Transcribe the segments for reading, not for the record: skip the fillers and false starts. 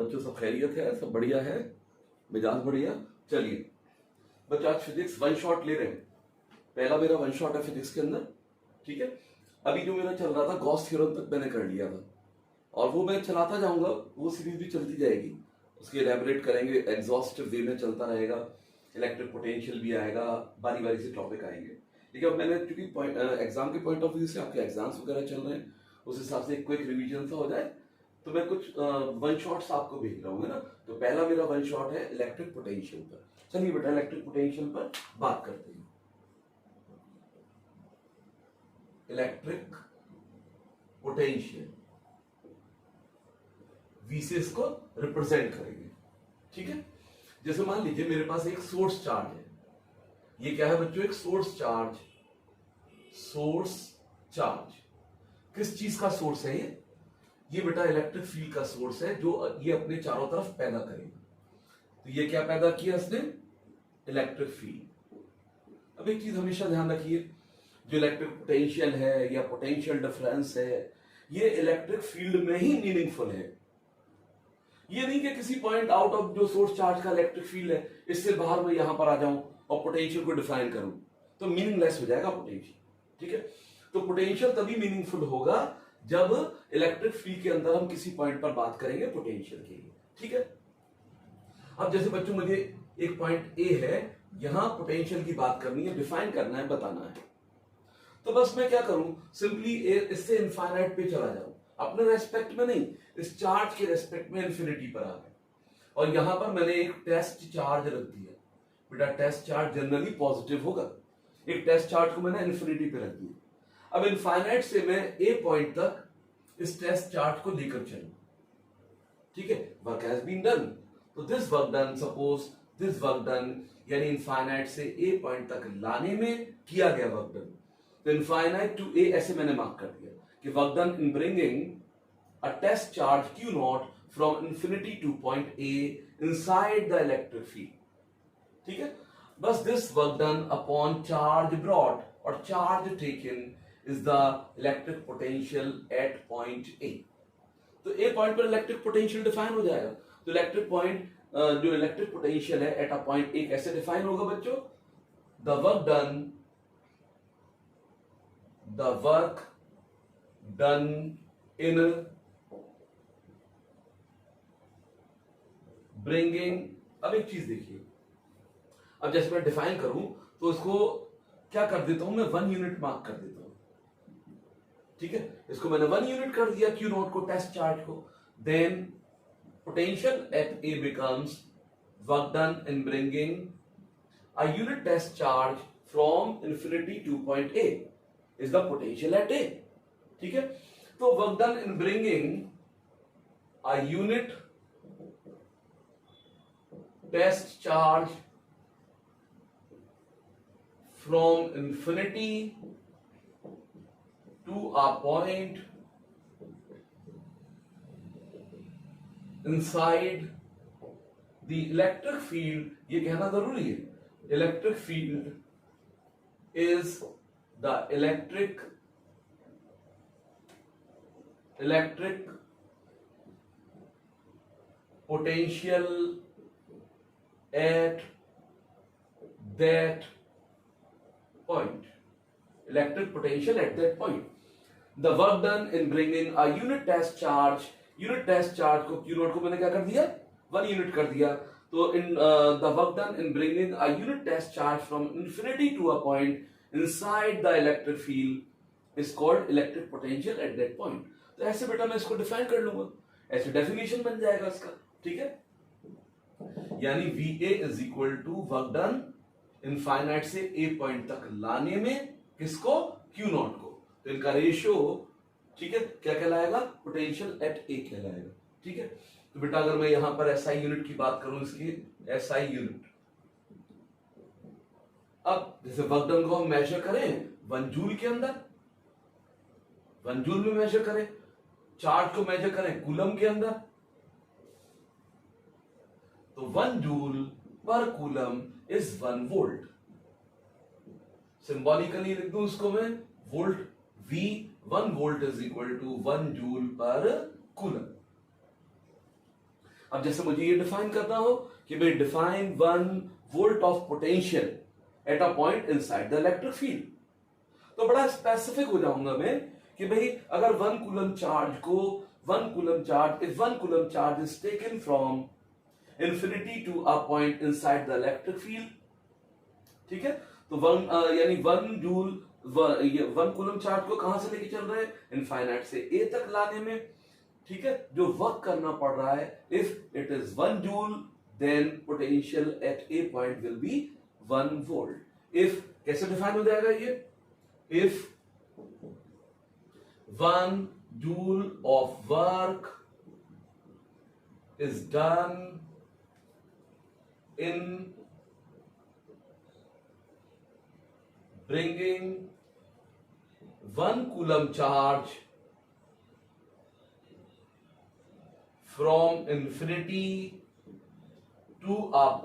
बच्चों सब खैरियत है, सब बढ़िया है, मिजाज बढ़िया। चलिए बच्चों, आज फिजिक्स वन शॉट ले रहे हैं। पहला मेरा वन शॉट है फिजिक्स के अंदर, ठीक है। अभी जो मेरा चल रहा था गॉस थ्योरम तक मैंने कर लिया था, और वो मैं चलाता जाऊंगा, वो सीरीज भी चलती जाएगी। उसके एलैबोरेट करेंगे, एग्जॉस्टिव वे में चलता रहेगा, इलेक्ट्रिक पोटेंशियल भी आएगा, बारी बारी से टॉपिक आएंगे। लेकिन अब मैंने क्योंकि एग्जाम के पॉइंट ऑफ व्यू से आपके एग्जाम्स वगैरह चल रहे हैं, उस हिसाब से एक क्विक रिवीजन सा हो जाए, तो मैं कुछ वन शॉट्स आपको भेज रहा हूँ, है ना। तो पहला मेरा वन शॉट है इलेक्ट्रिक पोटेंशियल पर। चलिए बेटा, इलेक्ट्रिक पोटेंशियल पर बात करते हैं। इलेक्ट्रिक पोटेंशियल V से इसको रिप्रेजेंट करेंगे, ठीक है। जैसे मान लीजिए मेरे पास एक सोर्स चार्ज है। ये क्या है बच्चों? एक सोर्स चार्ज। सोर्स चार्ज किस चीज का सोर्स है? ये बेटा इलेक्ट्रिक फील्ड का सोर्स है, जो ये अपने चारों तरफ पैदा करेगा। तो ये क्या पैदा किया इसने? Electric field. अब एक चीज हमेशा ध्यान रखिए, जो इलेक्ट्रिक पोटेंशियल है या पोटेंशियल डिफरेंस है, ये इलेक्ट्रिक फील्ड में ही मीनिंगफुल है। ये नहीं कि किसी पॉइंट आउट ऑफ जो सोर्स चार्ज का इलेक्ट्रिक फील्ड है, इससे बाहर मैं यहां पर आ जाऊं और पोटेंशियल को डिफाइन करूं, तो मीनिंगलेस हो जाएगा पोटेंशियल, ठीक है। तो पोटेंशियल तभी मीनिंगफुल होगा जब इलेक्ट्रिक फील्ड के अंदर हम किसी पॉइंट पर बात करेंगे पोटेंशियल के लिए, ठीक है। अब जैसे बच्चों मुझे एक पॉइंट ए है, यहां पोटेंशियल की बात करनी है, डिफाइन करना है, बताना है। तो बस मैं क्या करूं, सिंपली इससे इनफाइनाइट पे चला जाऊं, अपने रेस्पेक्ट में नहीं, इस चार्ज के रेस्पेक्ट में इन्फिनिटी पर आ गए। और यहां पर मैंने एक टेस्ट चार्ज रख दिया। बेटा टेस्ट चार्ज जनरली पॉजिटिव होगा, एक टेस्ट चार्ज को मैंने इन्फिनिटी पे रख दिया। अब इनफाइनाइट से मैं ए पॉइंट तक इस टेस्ट चार्ज को लेकर चलूं, ठीक है। वर्क हैज बीन डन, तो this work done, suppose this work done, यानी इनफाइनाइट से ए पॉइंट तक लाने में किया गया वर्क डन। तो इनफाइनाइट टू ए ऐसे मैंने मार्क कर दिया कि work done in bringing a test charge Q not from infinity to point A inside the electric field, ठीक है। बस this work done upon charge brought और charge taken is the electric potential at point A. तो A point पर electric potential define हो जाएगा। तो electric point जो इलेक्ट्रिक पोटेंशियल है एट अ पॉइंट A कैसे डिफाइन होगा बच्चों? The work done in bringing. अब एक चीज देखिए, अब जैसे मैं डिफाइन करूं तो इसको क्या कर देता हूं मैं, 1 यूनिट मार्क कर देता हूं, ठीक है। इसको मैंने 1 यूनिट कर दिया क्यू नॉट को, टेस्ट चार्ज को। Then potential at A becomes work done in bringing a unit test charge from infinity to point A is the potential at A, ठीक है। तो work done in bringing a unit test charge from infinity to a point inside the electric field, ये कहना जरूरी है, electric field is the electric potential at that point. Electric potential at that point. The work done in bringing a unit test charge को Q not को मैंने क्या कर दिया, 1 यूनिट कर दिया। तो in the work done in bringing a unit test charge from infinity to a point inside the electric field is called electric potential at that point. तो ऐसे बेटा मैं इसको डिफाइन कर लूंगा, ऐसे डेफिनेशन बन जाएगा इसका, ठीक है। यानी VA is equal to work done infinite से ए पॉइंट तक लाने में किसको? क्यू नॉट को। तो इनका रेशियो, ठीक है, क्या कहलाएगा? पोटेंशियल एट ए कहलाएगा, ठीक है। तो बेटा अगर मैं यहां पर एसआई यूनिट की बात करूं, इसकी एसआई यूनिट, अब जैसे वर्क डन को हम मेजर करें 1 जूल के अंदर, 1 जूल में मेजर करें, चार्ज को मेजर करें कूलम के अंदर, तो 1 joule per coulomb is 1 volt. Symbolically लिख दूं इसको मैं, volt V 1 volt is equal to 1 joule per coulomb. अब जैसे मुझे ये डिफाइन करना हो कि भाई define 1 volt of potential at a point inside the electric field, तो बड़ा स्पेसिफिक हो जाऊंगा मैं कि भाई अगर 1 कूलम चार्ज को 1 coulomb charge if 1 coulomb charge is taken from infinity to a point inside the electric field, ठीक है, तो यानी 1 जूल 1 कूलम चार्ज को कहां से लेके चल रहे हैं, इनफाइनाइट से ए तक लाने में, ठीक है, जो वर्क करना पड़ रहा है, if it is 1 joule then potential at A point will be 1 volt. If कैसे डिफाइन हो जाएगा ये, if 1 joule of work is done in bringing 1 coulomb charge from infinity to a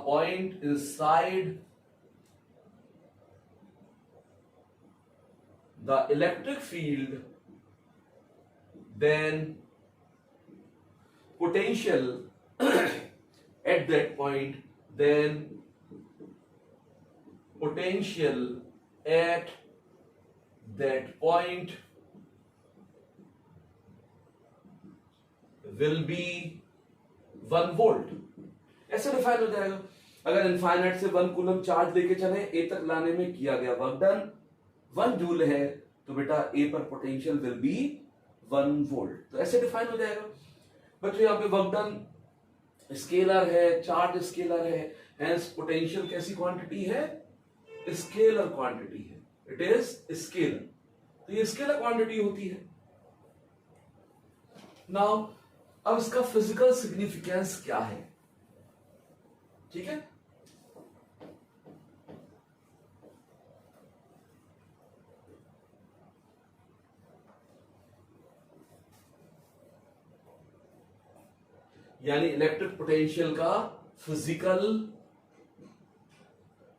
point inside the electric field, then potential at that point, then potential at that point will be 1 volt. ऐसे define हो जाएगा। अगर infinite से 1 coulomb charge लेके चले, ए तक लाने में किया गया वर्क डन 1 जूल है, तो बेटा ए पर पोटेंशियल विल बी 1 वोल्ट, तो ऐसे डिफाइन हो जाएगा। बच्चों यहाँ पे वर्क डन स्केलर है, चार्ज स्केलर है, हेंस पोटेंशियल कैसी क्वांटिटी है, स्केलर क्वांटिटी है, इट इज स्केलर, तो ये स्केलर क्वांटिटी होती है। नाउ अब इसका फिजिकल सिग्निफिकेंस क्या है, ठीक है, यानी इलेक्ट्रिक पोटेंशियल का फिजिकल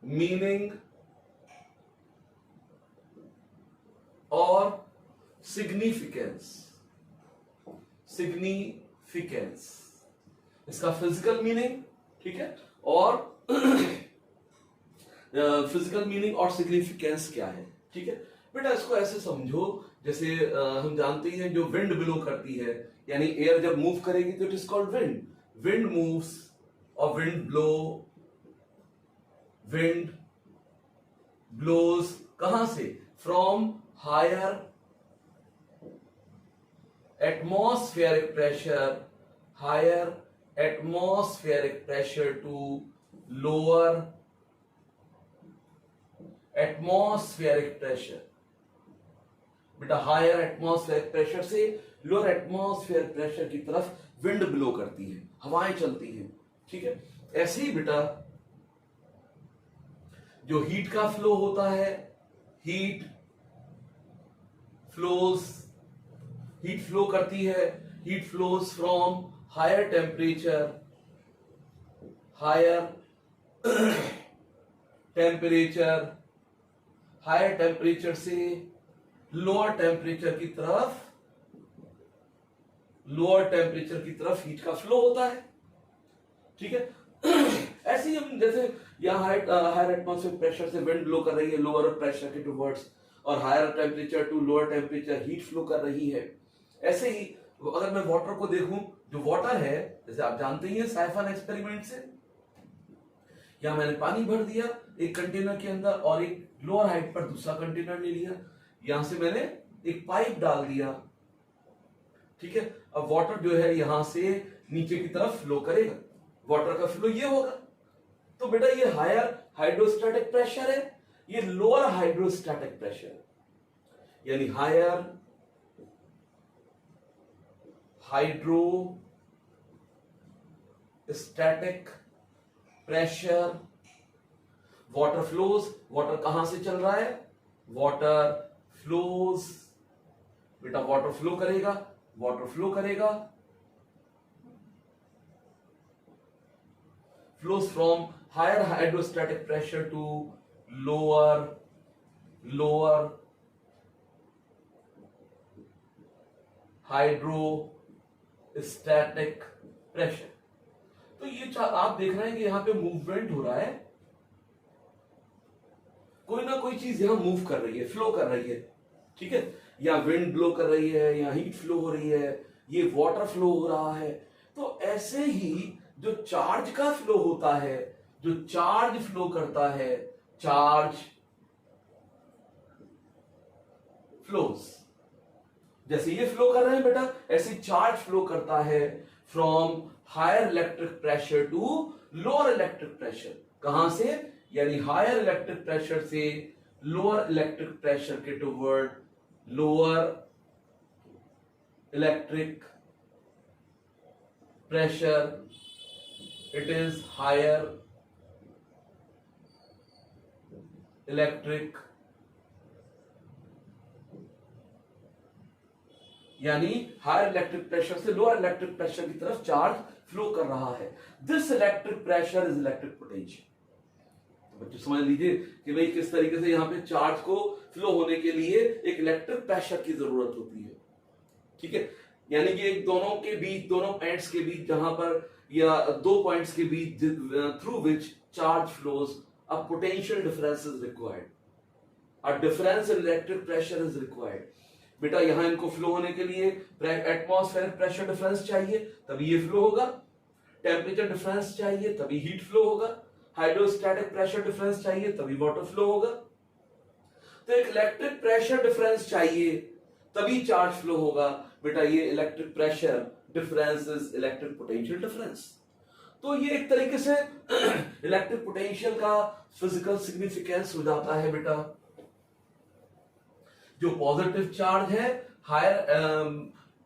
मीनिंग और सिग्निफिकेंस, इसका फिजिकल मीनिंग, ठीक है, और फिजिकल मीनिंग और सिग्निफिकेंस क्या है, ठीक है बेटा। इसको ऐसे समझो जैसे हम जानते हैं जो विंड ब्लो करती है, यानी एयर जब मूव करेगी तो it is called wind, wind moves और विंड ब्लोज कहां से, from higher atmospheric pressure to lower atmospheric pressure. बेटा हायर एटमॉस्फेरिक प्रेशर से लोअर एटमॉस्फेयर प्रेशर की तरफ विंड ब्लो करती है, हवाएं चलती हैं, ठीक है। ऐसे ही बेटा जो हीट का फ्लो होता है, हीट फ्लो करती है, heat flows from higher temperature से लोअर टेम्परेचर की तरफ हीट का फ्लो होता है, ठीक है। ऐसे ही हम जैसे यहाँ हायर एटमॉस्फेरिक प्रेशर से विंड ब्लो कर रही है लोअर प्रेशर के टुवर्ड्स, और higher temperature to lower temperature heat flow कर रही है। ऐसे ही अगर मैं वाटर को देखूं, जो वाटर है जैसे आप जानते ही हैं साइफन एक्सपेरिमेंट से, यहां मैंने पानी भर दिया एक कंटेनर के अंदर और एक लोअर हाइट पर दूसरा कंटेनर ले लिया, यहां से मैंने एक पाइप डाल दिया, ठीक है। अब वाटर जो है यहां से नीचे की तरफ फ्लो करेगा, वाटर का फ्लो ये होगा, तो बेटा ये हायर हाइड्रोस्टैटिक प्रेशर है, ये लोअर हाइड्रोस्टैटिक प्रेशर, यानी higher hydrostatic pressure, water flows, water कहां से चल रहा है, वाटर फ्लोज, बेटा वाटर फ्लो करेगा, flows from higher hydrostatic pressure to lower hydrostatic pressure. तो ये आप देख रहे हैं कि यहां पे मूवमेंट हो रहा है, कोई ना कोई चीज यहां मूव कर रही है, फ्लो कर रही है, ठीक है, या विंड ब्लो कर रही है, या हीट फ्लो हो रही है, ये वाटर फ्लो हो रहा है। तो ऐसे ही जो चार्ज का फ्लो होता है, जो चार्ज फ्लो करता है, चार्ज फ्लोज, जैसे ये फ्लो कर रहे हैं बेटा, ऐसे चार्ज फ्लो करता है from higher electric pressure to lower electric pressure. कहां से? यानी हायर इलेक्ट्रिक प्रेशर से लोअर इलेक्ट्रिक प्रेशर के toward lower electric pressure, it is higher electric, यानी हायर इलेक्ट्रिक प्रेशर से लोअर इलेक्ट्रिक प्रेशर की तरफ चार्ज फ्लो कर रहा है। This electric pressure is electric potential. तो बच्चों समझ लीजिए कि भाई किस तरीके से यहां पे चार्ज को फ्लो होने के लिए एक इलेक्ट्रिक प्रेशर की जरूरत होती है, ठीक है। यानी कि एक दोनों के बीच, दोनों पॉइंट्स के बीच, जहां पर या दो पॉइंट्स के बीच through which charge flows, a potential difference is required, a difference in electric pressure is required. बेटा यहां इनको फ्लो होने के लिए एटमॉस्फेरिक प्रेशर डिफरेंस चाहिए, तभी ये फ्लो होगा। टेम्परेचर डिफरेंस चाहिए, तभी हीट फ्लो होगा। हाइड्रोस्टैटिक प्रेशर डिफरेंस चाहिए, तभी वाटर फ्लो होगा। तो एक इलेक्ट्रिक प्रेशर डिफरेंस चाहिए, तभी चार्ज फ्लो होगा। बेटा ये electric pressure difference is electric potential difference. तो ये एक तरीके से इलेक्ट्रिक पोटेंशियल का फिजिकल सिग्निफिकेंस हो जाता है बेटा। जो पॉजिटिव चार्ज है हायर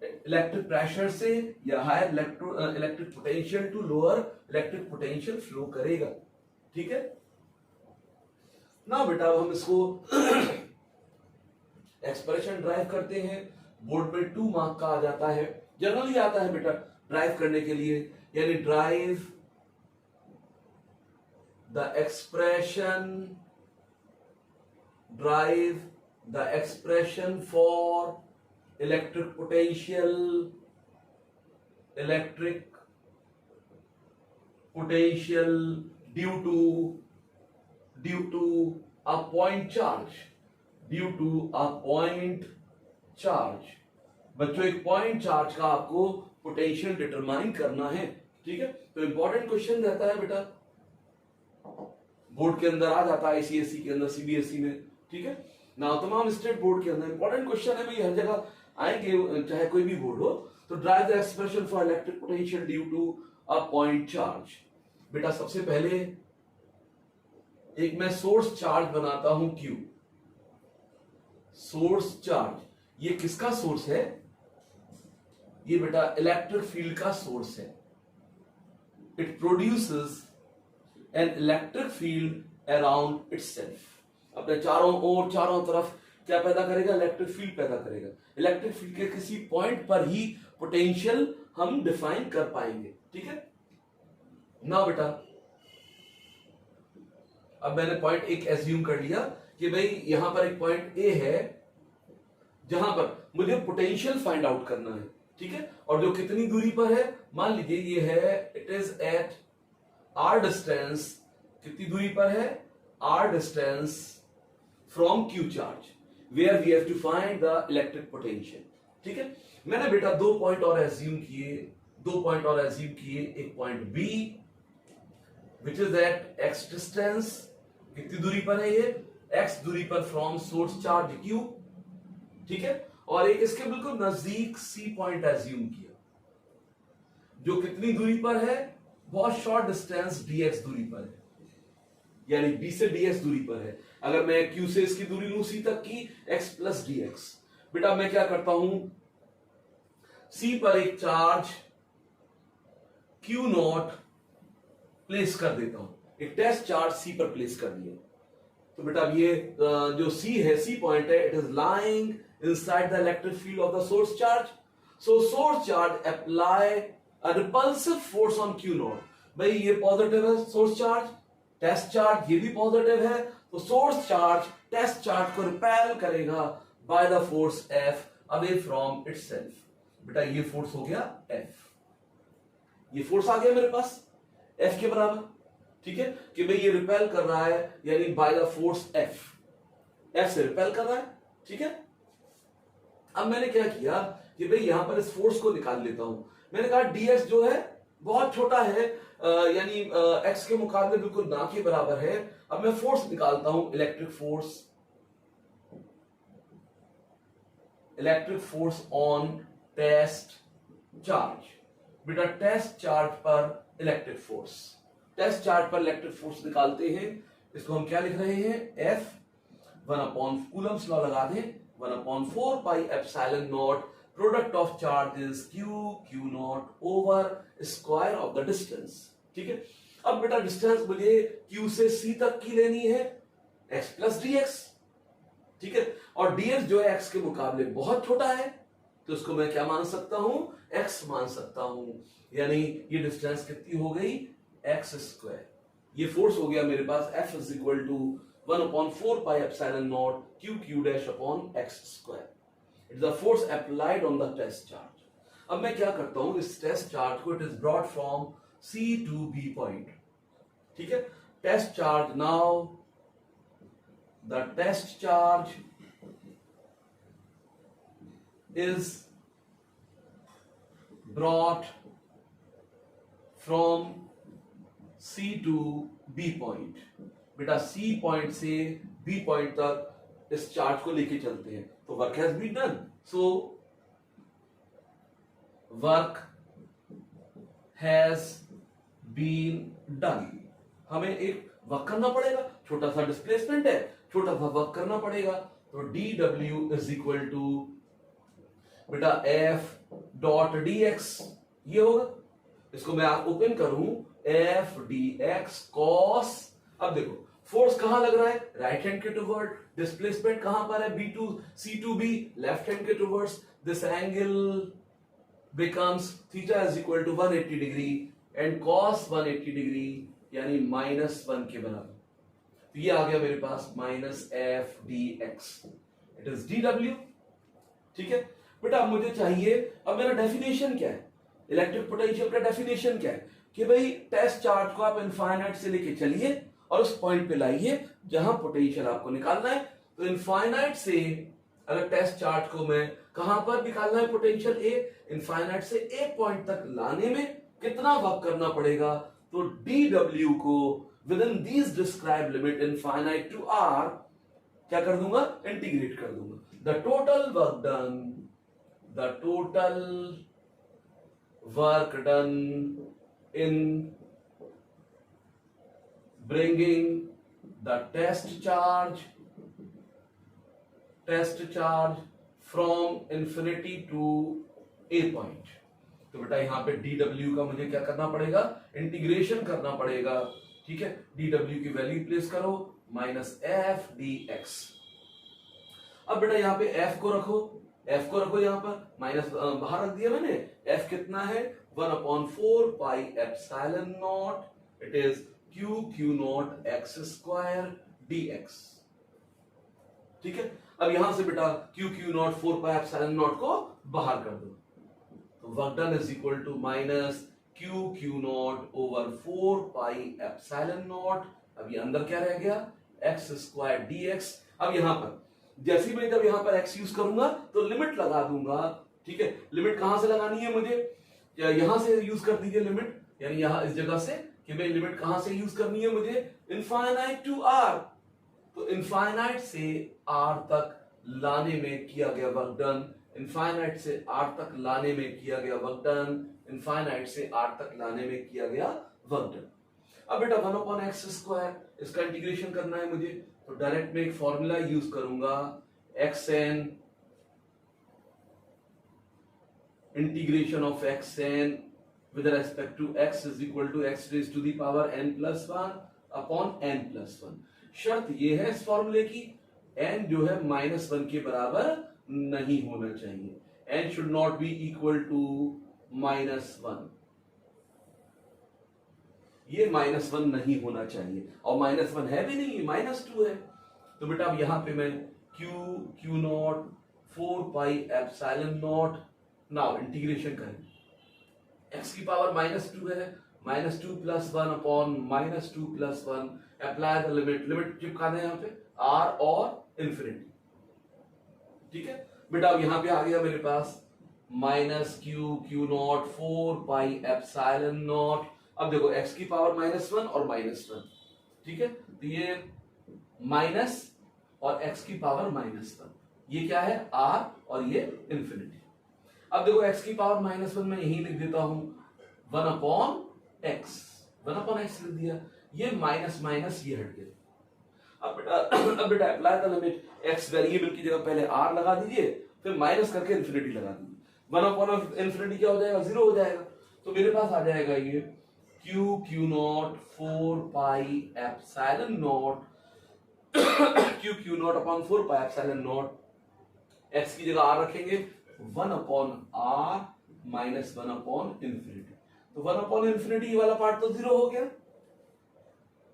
इलेक्ट्रिक प्रेशर से या higher electric potential to lower electric potential flow करेगा, ठीक है ना बेटा। हम इसको एक्सप्रेशन ड्राइव करते हैं, बोर्ड में 2 मार्क का आ जाता है, जनरली आता है बेटा ड्राइव करने के लिए, यानी derive the expression for electric potential due to a point charge. बच्चों एक पॉइंट चार्ज का आपको पोटेंशियल डिटरमाइन करना है, ठीक है। तो इंपॉर्टेंट क्वेश्चन रहता है बेटा, बोर्ड के अंदर आ जाता है, आईसीएसई के अंदर, सीबीएसई में, ठीक है ना। तमाम स्टेट बोर्ड के अंदर इंपॉर्टेंट क्वेश्चन है भाई, हर जगह आएंगे चाहे कोई भी बोर्ड हो। तो derive the expression for electric potential due to a point charge. बेटा सबसे पहले एक मैं सोर्स चार्ज बनाता हूं Q। सोर्स चार्ज, ये किसका सोर्स है? ये बेटा इलेक्ट्रिक फील्ड का सोर्स है। It produces an electric field around itself. अपने चारों ओर, चारों तरफ क्या पैदा करेगा? इलेक्ट्रिक फील्ड पैदा करेगा। इलेक्ट्रिक फील्ड के किसी पॉइंट पर ही पोटेंशियल हम डिफाइन कर पाएंगे, ठीक है ना बेटा। अब मैंने पॉइंट एक एज्यूम कर लिया कि भाई यहां पर एक पॉइंट ए है जहां पर मुझे पोटेंशियल फाइंड आउट करना है, ठीक है। और जो कितनी दूरी पर है, मान लीजिए ये है, it is at R distance. कितनी दूरी पर है? R distance from Q charge, where we have to find the electric potential, ठीक है। मैंने बेटा 2 पॉइंट और एज्यूम किए। एक point B which is at X distance. कितनी दूरी पर है ये? एक्स दूरी पर फ्रॉम सोर्स चार्ज क्यू, ठीक है। और एक इसके बिल्कुल नजदीक सी पॉइंट एज्यूम किया, जो कितनी दूरी पर है? बहुत शॉर्ट डिस्टेंस dx दूरी पर है, यानी b से dx दूरी पर है। अगर मैं q से इसकी दूरी लूं c तक की, x प्लस dx। बेटा मैं क्या करता हूं, c पर एक चार्ज q नॉट प्लेस कर देता हूं। एक टेस्ट चार्ज c पर प्लेस कर दिया। तो बेटा अब ये जो c है, c पॉइंट है, it is lying inside the electric field of the source charge. So source charge apply a repulsive force on Q not. भाई ये पॉजिटिव है सोर्स चार्ज, टेस्ट चार्ज ये भी पॉजिटिव है, तो सोर्स चार्ज टेस्ट चार्ज को repel करेगा bye the force F away from itself. बेटा ये फोर्स हो गया F, ये फोर्स आ गया मेरे पास F के बराबर, ठीक है, कि भाई ये रिपेल कर रहा है यानी बाय द फोर्स F से रिपेल कर रहा है, ठीक है। अब मैंने क्या किया कि भाई यहां पर इस फोर्स को निकाल लेता हूं। मैंने कहा ds जो है बहुत छोटा है, यानी x के मुकाबले बिल्कुल ना के बराबर है। अब मैं फोर्स निकालता हूं, electric force on test charge. बेटा टेस्ट चार्ज पर इलेक्ट्रिक फोर्स, टेस्ट चार्ज पर इलेक्ट्रिक फोर्स निकालते हैं। इसको हम क्या लिख रहे हैं, F 1 कूलम्स लॉ लगा दें, 1/4 pi epsilon not product of charges Q naught over square of the distance, ठीक है। अब बेटा डिस्टेंस मुझे Q से C तक की लेनी है, x प्लस dx, ठीक है, और dx जो है x के मुकाबले बहुत छोटा है, तो इसको मैं क्या मान सकता हूं, x मान सकता हूं, यानी ये डिस्टेंस कितनी हो गई, x स्क्वायर। ये फोर्स हो गया मेरे पास F is equal to 1/4 pi epsilon naught Q dash upon x square. It is the force applied on the test charge. अब मैं क्या करता हूं, इस टेस्ट चार्ज को, it is brought from C to B point, ठीक है। Test charge, now the test charge is brought from C to B point। बेटा C पॉइंट से B पॉइंट तक इस चार्ज को लेके चलते हैं, तो work has been done, so work has been done. हमें एक वर्क करना पड़ेगा, छोटा सा डिस्प्लेसमेंट है, छोटा सा वर्क करना पड़ेगा, तो dw इज इक्वल टू बेटा F डॉट dx, ये होगा। इसको मैं ओपन करूं, F dx cos, अब देखो फोर्स कहां लग रहा है, राइट हैंड के टुवर्ड, डिस्प्लेसमेंट कहां पर है, B to C to B, left hand के towards, this angle becomes theta is equal to 180 degree and cos 180 degree यानी -1 के बराबर। तो ये आ गया मेरे पास -F dx, it is dw, ठीक है। बेटा अब मुझे चाहिए, अब मेरा डेफिनेशन क्या है, इलेक्ट्रिक पोटेंशियल का डेफिनेशन क्या है, कि भाई टेस्ट चार्ज को आप इनफाइनाइट से लेके चलिए और उस पॉइंट पे लाइए जहां पोटेंशियल आपको निकालना है। तो इनफाइनाइट से अगर टेस्ट चार्ज को मैं कहां पर निकालना है पोटेंशियल A, इनफाइनाइट से एक पॉइंट तक लाने में कितना वर्क करना पड़ेगा, तो dw को within these describe limit infinite to R क्या कर दूंगा, इंटीग्रेट कर दूंगा। The total work done, the total work done in bringing the test charge from infinity to a point। तो बेटा यहां पे dw का मुझे क्या करना पड़ेगा, इंटीग्रेशन करना पड़ेगा, ठीक है। dw की वैल्यू प्लेस करो, -F dx। अब बेटा यहां पे F को रखो यहां पर, माइनस बाहर रख दिया मैंने, F कितना है, 1/4 pi epsilon naught, it is Q naught x square dx, ठीक है। अब यहां से बेटा Q naught 4 pi epsilon naught को बाहर कर दो, तो work done is equal to minus Q naught over 4 pi epsilon naught. अब ये अंदर क्या रह गया, x स्क्वायर dx। अब यहां पर जैसे मैं जब यहां पर x यूज करूंगा तो लिमिट लगा दूंगा, ठीक है। लिमिट कहां से लगानी है मुझे, यहां से यूज कर दीजिए लिमिट, यानी यहां इस जगह से, कि भाई लिमिट कहां से यूज करनी है मुझे, इनफाइनाइट टू R। तो इनफाइनाइट से R तक लाने में किया गया वर्क डन, इनफाइनाइट से R तक लाने में किया गया वर्क डन, इनफाइनाइट से R तक लाने में किया गया वर्क डन। अब बेटा 1/x स्क्वायर, इसका इंटीग्रेशन करना है मुझे, तो डायरेक्ट में एक फॉर्मूला यूज करूंगा, xn integration of xn with respect to x is equal to x raise to the power n+1 upon n+1। शर्त ये है इस फॉर्मूले की, n जो है -1 के बराबर नहीं होना चाहिए, n should not be equal to -1, ये -1 नहीं होना चाहिए, और -1 है भी नहीं, -2 है। तो बेटा अब यहां पे मैं Q naught 4 pi epsilon not now integration करें, एक्स की पावर -2 है, -2 + 1 upon -2 + 1, apply the limit, limit चिपका दें यहाँ पे r और इंफिनिटी। ठीक है बेटा, अब यहाँ पे आ गया मेरे पास -q0 4 पाई एप्सिलॉन नॉट। अब देखो x की पावर -1 और -1, ठीक है, तो ये माइनस और x की पावर -1, ये क्या है r और ये इंफिनिटी। अब देखो x की पावर -1 मैं यही लिख देता हूं 1/x, 1/x लिख दिया, ये माइनस माइनस ये हट गया। अब बेटा apply the limit, x variable की जगह पहले r लगा दीजिए, फिर माइनस करके इंफिनिटी लगा दीजिए, 1/इंफिनिटी क्या हो जाएगा, 0 हो जाएगा। तो मेरे पास आ जाएगा ये q0 4 pi epsilon naught q0 upon 4 pi epsilon not, x की जगह r रखेंगे 1/r माइनस 1/इंफिनिटी, तो 1/इंफिनिटी वाला पार्ट तो 0 हो गया।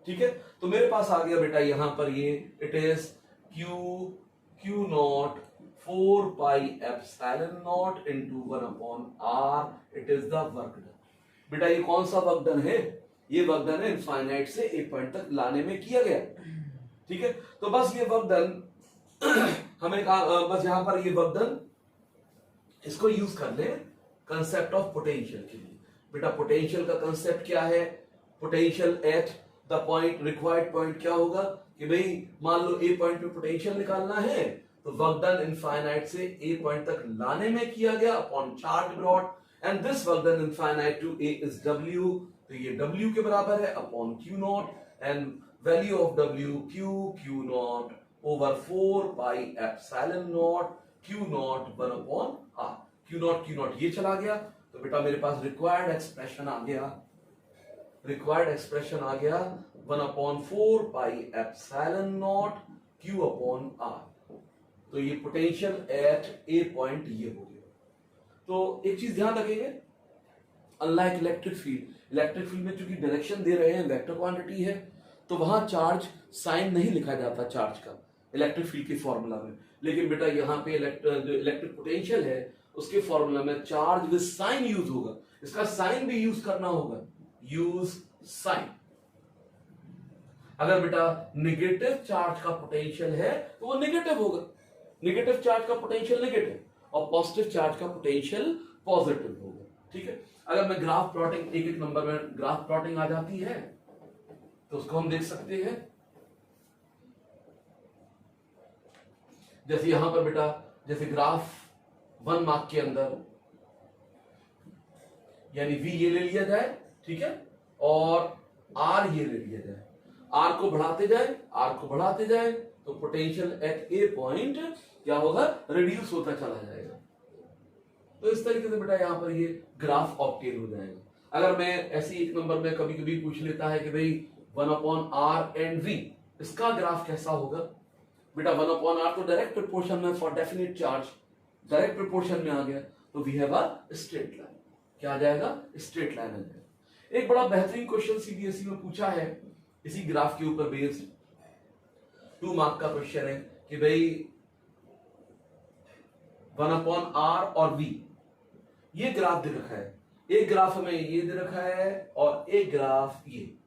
ठीक है, तो मेरे पास आ गया बेटा यहां पर ये it is q0 4 pi epsilon not into 1/r, it is the work done. बेटा ये कौन सा वर्क डन है, ये वर्क डन है इनफाइनाइट से ए पॉइंट तक लाने में किया गया। ठीक है, तो बस ये वर्क डन हमें बस यहां पर ये वर्क डन इसको यूज कर ले कंसेप्ट ऑफ पोटेंशियल के लिए। बेटा पोटेंशियल का कंसेप्ट क्या है, potential at the point, required point क्या होगा कि भाई मान लो ए पॉइंट पे पोटेंशियल निकालना है, तो वर्क डन इनफाइनाइट से ए पॉइंट तक लाने में किया गया upon charge brought, and this work done infinite to A is w, तो ये w के बराबर है upon q0, and value of w q0 over 4 pi epsilon naught q0 1/r, q0 ये चला गया, तो बेटा मेरे पास रिक्वायर्ड एक्सप्रेशन आ गया, रिक्वायर्ड एक्सप्रेशन आ गया 1/4 पाई एप्सिलॉन नॉट q/r। तो ये पोटेंशियल एट ए पॉइंट ये हो गया। तो एक चीज ध्यान रखेंगे, अनलाइक इलेक्ट्रिक फील्ड में चूंकि डायरेक्शन दे रहे हैं, वेक्टर क्वांटिटी है, तो वहां चार्ज साइन नहीं लिखा जाता चार्ज का इलेक्ट्रिक फील्ड के फॉर्मूला में, लेकिन बेटा यहाँ पे जो इलेक्ट्रिक पोटेंशियल है उसके फॉर्मूला में चार्ज विद साइन यूज होगा, इसका साइन भी यूज करना होगा, यूज साइन। अगर बेटा नेगेटिव चार्ज का पोटेंशियल है तो वो नेगेटिव होगा, नेगेटिव चार्ज का पोटेंशियल नेगेटिव, और पॉजिटिव चार्ज का पोटेंशियल पॉजिटिव होगा। ठीक है, अगर मैं ग्राफ प्लॉटिंग एक एक नंबर में ग्राफ प्लॉटिंग आ जाती है तो उसको हम देख सकते हैं। जैसे यहां पर बेटा जैसे ग्राफ 1 मार्क के अंदर यानी v ये ले लिया जाए, ठीक है, और r ये ले लिया जाए, r को बढ़ाते जाए तो पोटेंशियल एट ए पॉइंट क्या होगा, रिड्यूस होता चला जाएगा। तो इस तरीके से बेटा यहां पर ये ग्राफ ऑब्टेन हो जाएगा। अगर मैं ऐसी एक नंबर में कभी कभी पूछ लेता है कि भाई 1/r एंड v, इसका ग्राफ कैसा होगा, बेटा 1/r तो डायरेक्ट प्रोपोर्शन में for definite charge direct proportion में आ गया, तो we have a straight line, क्या आ जाएगा, स्ट्रेट लाइन आ जाएगा। एक बड़ा बेहतरीन क्वेश्चन सीबीएसई में पूछा है इसी ग्राफ के ऊपर बेस्ड, 2 मार्क का क्वेश्चन है कि भाई 1/r और v ये ग्राफ दे रखा है, एक ग्राफ हमें ये दे रखा है और एक ग्राफ ये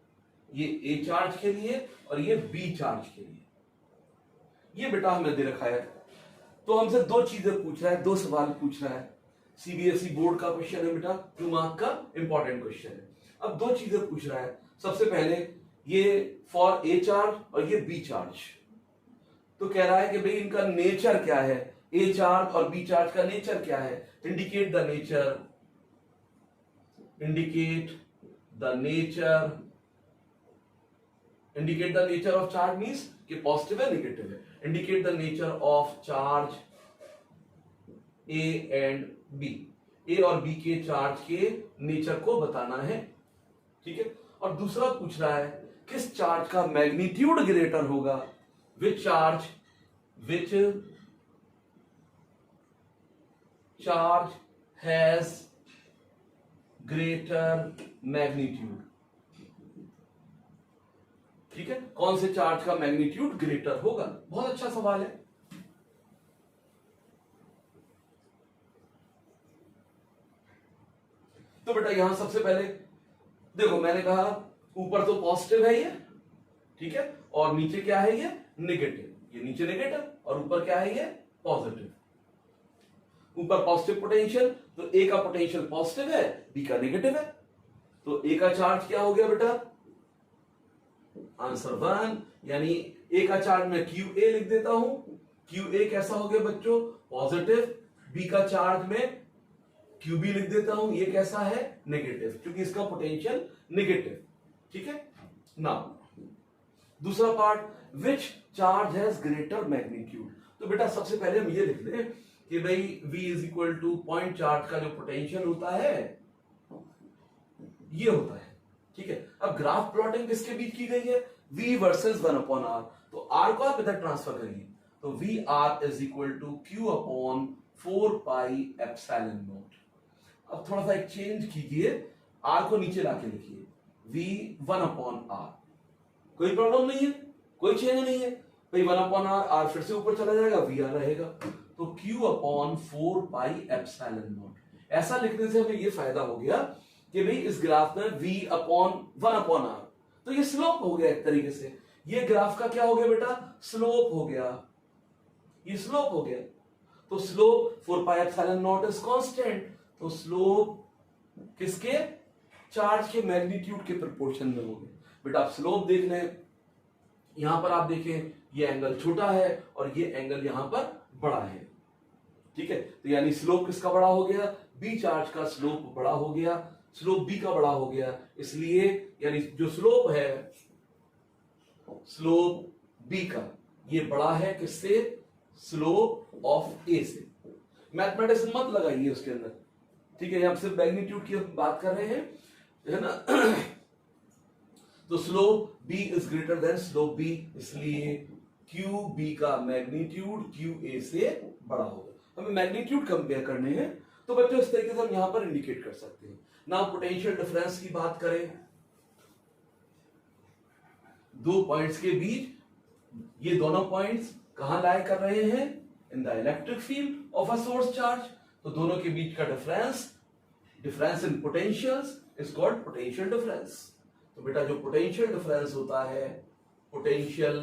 a चार्ज के लिए और ये b चार्ज के लिए, ये बेटा हमें दे रखा है। तो हमसे दो चीजें पूछ रहा है, दो सवाल पूछ रहा है, सीबीएसई बोर्ड का क्वेश्चन है बेटा, 2 मार्क का इंपॉर्टेंट क्वेश्चन है। अब दो चीजें पूछ रहा है, सबसे पहले ये फॉर ए चार्ज और ये बी चार्ज, तो कह रहा है कि भाई इनका नेचर क्या है, ए चार्ज और बी चार्ज का नेचर क्या है, indicate the nature of charge means कि पॉजिटिव है नेगेटिव है, indicate the nature of charge A and B, A और बी के चार्ज के नेचर को बताना है। ठीक है, और दूसरा पूछ रहा है किस चार्ज का मैग्नीट्यूड ग्रेटर होगा, which charge has greater magnitude. ठीक है, कौन से चार्ज का मैग्नीट्यूड ग्रेटर होगा, बहुत अच्छा सवाल है। तो बेटा यहां सबसे पहले देखो, मैंने कहा ऊपर तो पॉजिटिव है ये, ठीक है, और नीचे क्या है ये नेगेटिव, ये नीचे नेगेटिव और ऊपर क्या है ये पॉजिटिव। ऊपर पॉजिटिव पोटेंशियल, तो ए का पोटेंशियल पॉजिटिव है, बी का नेगेटिव है, तो ए का चार्ज क्या हो गया बेटा, आंसर 1, यानी ए का चार्ज मैं क्यू ए लिख देता हूं। क्यू ए कैसा हो गया बच्चों, पॉजिटिव। बी का चार्ज में क्यू बी लिख देता हूं, ये कैसा है नेगेटिव, क्योंकि इसका पोटेंशियल नेगेटिव, ठीक है। नाउ दूसरा part, which charge has greater magnitude. तो बेटा सबसे पहले हम ये लिख दें कि भाई V is equal two point charge का जो पोटेंशियल होता है ये होता है, ठीक है। अब ग्राफ प्लॉटिंग किसके बीच की गई है, V वर्सेस 1/r, तो R को आप इधर ट्रांसफर करिए, तो VR is equal to Q upon 4 pi epsilon naught. अब थोड़ा सा एक चेंज कीजिए, R को नीचे लाके लिखिए, V 1/r, कोई प्रॉब्लम नहीं है, कोई चेंज नहीं है भाई, 1/r, R फिर से ऊपर चला जाएगा, VR रहेगा, तो Q upon 4 pi epsilon not. ऐसा लिखने से हमें ये फायदा हो गया कि भाई इस ग्राफ में V अपॉन 1/r, तो ये स्लोप हो गया एक तरीके से, ये ग्राफ का क्या हो गया बेटा, स्लोप हो गया, ये स्लोप हो गया। तो slope 4 pi epsilon not is constant, तो स्लोप किसके, चार्ज के मैग्नीट्यूड के प्रोपोर्शन में हो गया। बेटा आप स्लोप देख लें, यहां पर आप देखें ये एंगल छोटा है और ये एंगल यहां पर बड़ा है, ठीक है, तो यानी स्लोप किसका बड़ा हो गया, बी चार्ज का स्लोप बड़ा हो गया, स्लोप बी का बड़ा हो गया, इसलिए यानी जो स्लोप है, स्लोप बी का ये बड़ा है किससे, स्लोप ऑफ ए से। मैथमेटिक्स मत लगाइए उसके अंदर, ठीक है, यहां सिर्फ मैग्नीट्यूड की बात कर रहे हैं, है ना। तो slope b is greater than slope b, इसलिए क्यू बी का मैग्नीट्यूड क्यू ए से बड़ा होगा। हमें मैग्नीट्यूड कंपेयर करने हैं, तो बच्चों इस तरीके से हम यहां पर इंडिकेट कर सकते हैं। नाउ पोटेंशियल डिफरेंस की बात करें, दो पॉइंट्स के बीच, ये दोनों पॉइंट्स कहां लाई कर रहे हैं, in the electric field of a source charge, तो दोनों के बीच का difference in potentials is called potential difference. तो बेटा जो पोटेंशियल डिफरेंस होता है, पोटेंशियल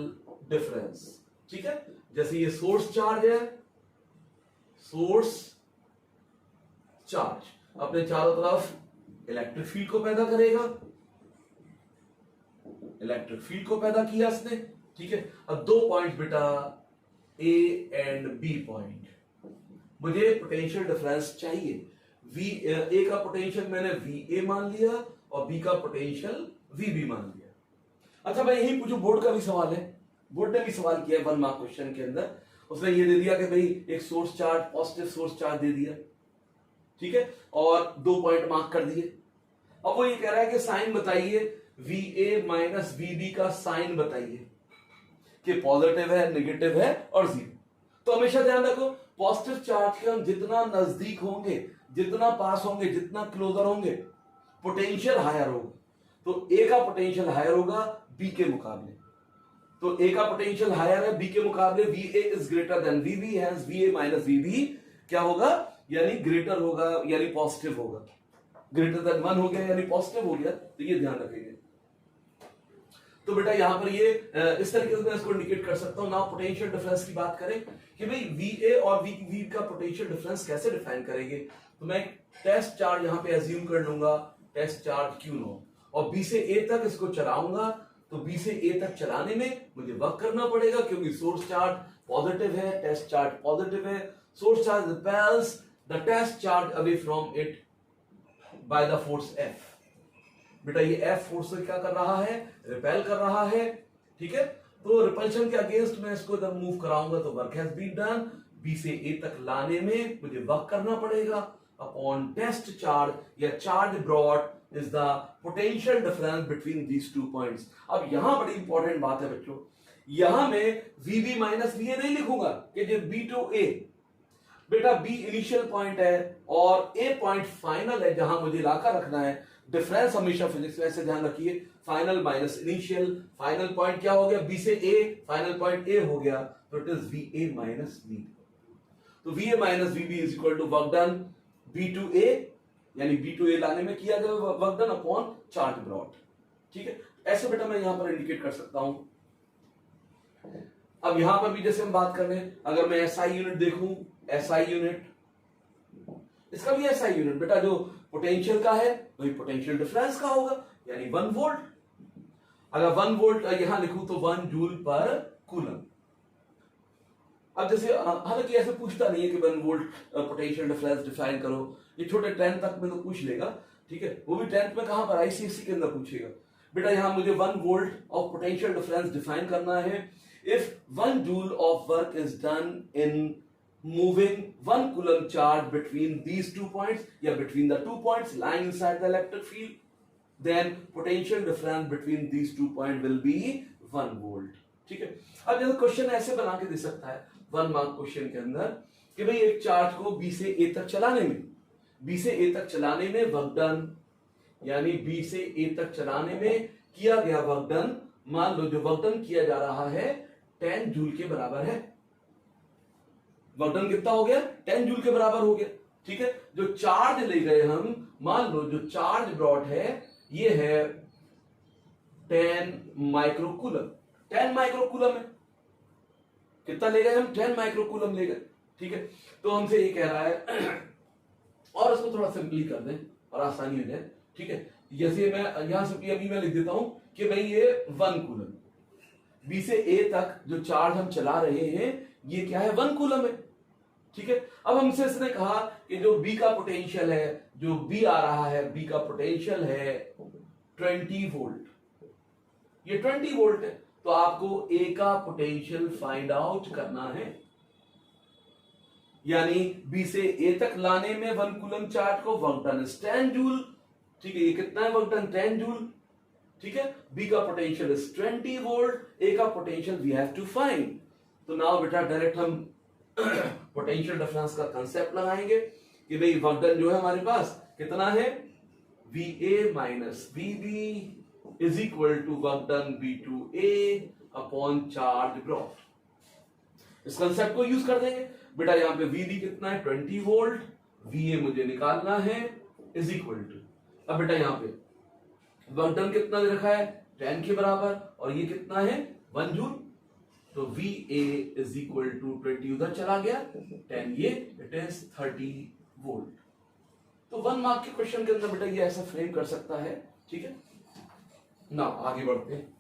डिफरेंस, ठीक है, जैसे ये सोर्स चार्ज है, सोर्स चार्ज अपने चारों तरफ इलेक्ट्रिक फील्ड को पैदा करेगा, इलेक्ट्रिक फील्ड को पैदा किया इसने, ठीक है। अब दो पॉइंट बेटा ए एंड बी पॉइंट, मुझे पोटेंशियल डिफरेंस चाहिए। ए का पोटेंशियल मैंने VA मान लिया और बी का पोटेंशियल VB मान लिया। अच्छा मैं यही पूछूं, बोर्ड का भी सवाल है, बोर्ड ने भी सवाल किया 1 मार्क क्वेश्चन के अंदर, उसने ये दे दिया कि भाई एक source charge, positive source charge दे दिया, ठीक है, और 2 पॉइंट मार्क कर दिए। अब वो ये कह रहा है कि साइन बताइए, VA माइनस VB का साइन बताइए कि पॉजिटिव है, नेगेटिव है और जीरो। तो हमेशा ध्यान रखो, पॉजिटिव चार्ज के हम जितना नजदीक होंगे, जितना पास होंगे, जितना क्लोजर होंगे, पोटेंशियल हायर होगा। तो ए का पोटेंशियल हायर होगा बी के मुकाबले, तो ए का पोटेंशियल हायर है बी के मुकाबले, VA is greater than VB, hence VA minus VB क्या होगा, यानी ग्रेटर होगा, यानी पॉजिटिव होगा, ग्रेटर देन 1 हो गया यानी पॉजिटिव हो गया, तो ये ध्यान रखेंगे। तो बेटा यहां पर ये इस तरीके से मैं इसको इंडिकेट कर सकता हूं। नाउ पोटेंशियल डिफरेंस की बात करें कि भाई VA और VB का पोटेंशियल डिफरेंस कैसे डिफाइन करेंगे, तो मैं टेस्ट चार्ज यहां पे एज्यूम कर लूंगा, टेस्ट चार्ज Q0, और B से A तक इसको चलाऊंगा, तो B से A तक चलाने में मुझे वर्क करना पड़ेगा, क्योंकि सोर्स चार्ज पॉजिटिव है, टेस्ट चार्ज पॉजिटिव है, source charge repels the test charge away from it by the force F। बेटा ये F फोर्स से क्या कर रहा है, रिपेल कर रहा है, ठीक है, तो रिपल्शन के अगेंस्ट मैं इसको जब मूव कराऊंगा तो work has been done, B से A तक लाने में मुझे वर्क करना पड़ेगा अपॉन टेस्ट चार्ज या charge brought is the potential difference between these 2 points। अब यहां बड़ी इंपॉर्टेंट बात है बच्चों, यहां मैं VB माइनस VA नहीं लिखूंगा कि जो B to A, बेटा B इनिशियल पॉइंट है और A पॉइंट फाइनल है जहां मुझे लाकर रखना है। डिफरेंस हमेशा फिजिक्स में ऐसे ध्यान रखिए, final minus initial, final point क्या हो गया, B से A, फाइनल पॉइंट A हो गया, तो it is VA minus VB। तो VA minus VB is equal to work done B to A यानी बी टू ए लाने में किया गया work done upon charge brought. ठीक है, ऐसे बेटा मैं यहां पर इंडिकेट कर सकता हूं। अब यहां पर भी जैसे हम बात कर रहे हैं, अगर मैं एसआई यूनिट देखूं, एसआई यूनिट, इसका भी एसआई यूनिट बेटा जो पोटेंशियल का है वही पोटेंशियल डिफरेंस का होगा, यानी 1 वोल्ट। अगर 1 वोल्ट यहां लिखूं तो 1 जूल पर कूलम। अब जैसे हालांकि ऐसे पूछता नहीं है कि 1 वोल्ट पोटेंशियल डिफरेंस डिफाइन करो, ये छोटे 10th तक में तो पूछ लेगा। ठीक है, वो भी 10th में कहां पर, आईसीएससी के अंदर पूछेगा। बेटा यहां मुझे 1 volt of potential difference define करना है। If 1 joule of work is done in moving 1 coulomb charge between these 2 points या between the 2 points lying inside the electric field, then potential difference between these 2 points will be 1 volt। ठीक है, अब जैसे question ऐसे बना के दे सकता है 1 मार्क क्वेश्चन के अंदर कि भाई एक चार्ज को B से A तक चलाने में, B से A तक चलाने में वर्क डन, यानी B से A तक चलाने में किया गया वर्क डन, मान लो जो वर्क डन किया जा रहा है 10 जूल के बराबर है। वर्क डन कितना हो गया, 10 जूल के बराबर हो गया। ठीक है, जो चार्ज ले गए हम, मान लो जो चार्ज ब्रॉट है ये है 10 माइक्रोकूलम, 10 माइक्रोकूलम है। कितना ले गए हम, 10 माइक्रोकूलम ले गए। ठीक है, तो हमसे ये कह रहा है और इसको थोड़ा सिंपली कर दें और आसानी हो जाए। ठीक है, जैसे मैं यहां से अभी मैं लिख देता हूं कि भाई ये 1 कूलम, बी से ए तक जो चार्ज हम चला रहे हैं ये क्या है, 1 कूलम है। ठीक है, अब हमसे इसने कहा कि जो बी का पोटेंशियल है, जो बी आ रहा है, बी का पोटेंशियल है 20 वोल्ट, ये 20 वोल्ट है, तो आपको ए का पोटेंशियल फाइंड आउट करना है। यानी बी से ए तक लाने में 1 कूलम चार्ज को वर्क डन इज 10 जूल। ठीक है, ये कितना है वर्क डन, 10 जूल। ठीक है, बी का पोटेंशियल इज 20 वोल्ट, ए का potential we have to find. तो नाउ बेटा डायरेक्ट हम पोटेंशियल डिफरेंस का कंसेप्ट लगाएंगे कि भाई वर्क डन जो है हमारे पास कितना है, VA minus VB is equal to work done B2A upon charge brought. इस कंसेप्ट को यूज कर देंगे बेटा। यहां पे VB कितना है, 20 वोल्ट, VA मुझे निकालना है इज इक्वल टू, अब बेटा यहां पे वर्क डन कितना दे रखा है 10 के बराबर, और ये कितना है 1 जूल, तो VA इज इक्वल टू 20 उधर चला गया, 10 ये, इट इज 30 वोल्ट। तो 1 मार्क के क्वेश्चन के अंदर बेटा ये ऐसा फ्रेम कर सकता है। ठीक है ना, आगे बढ़ते हैं।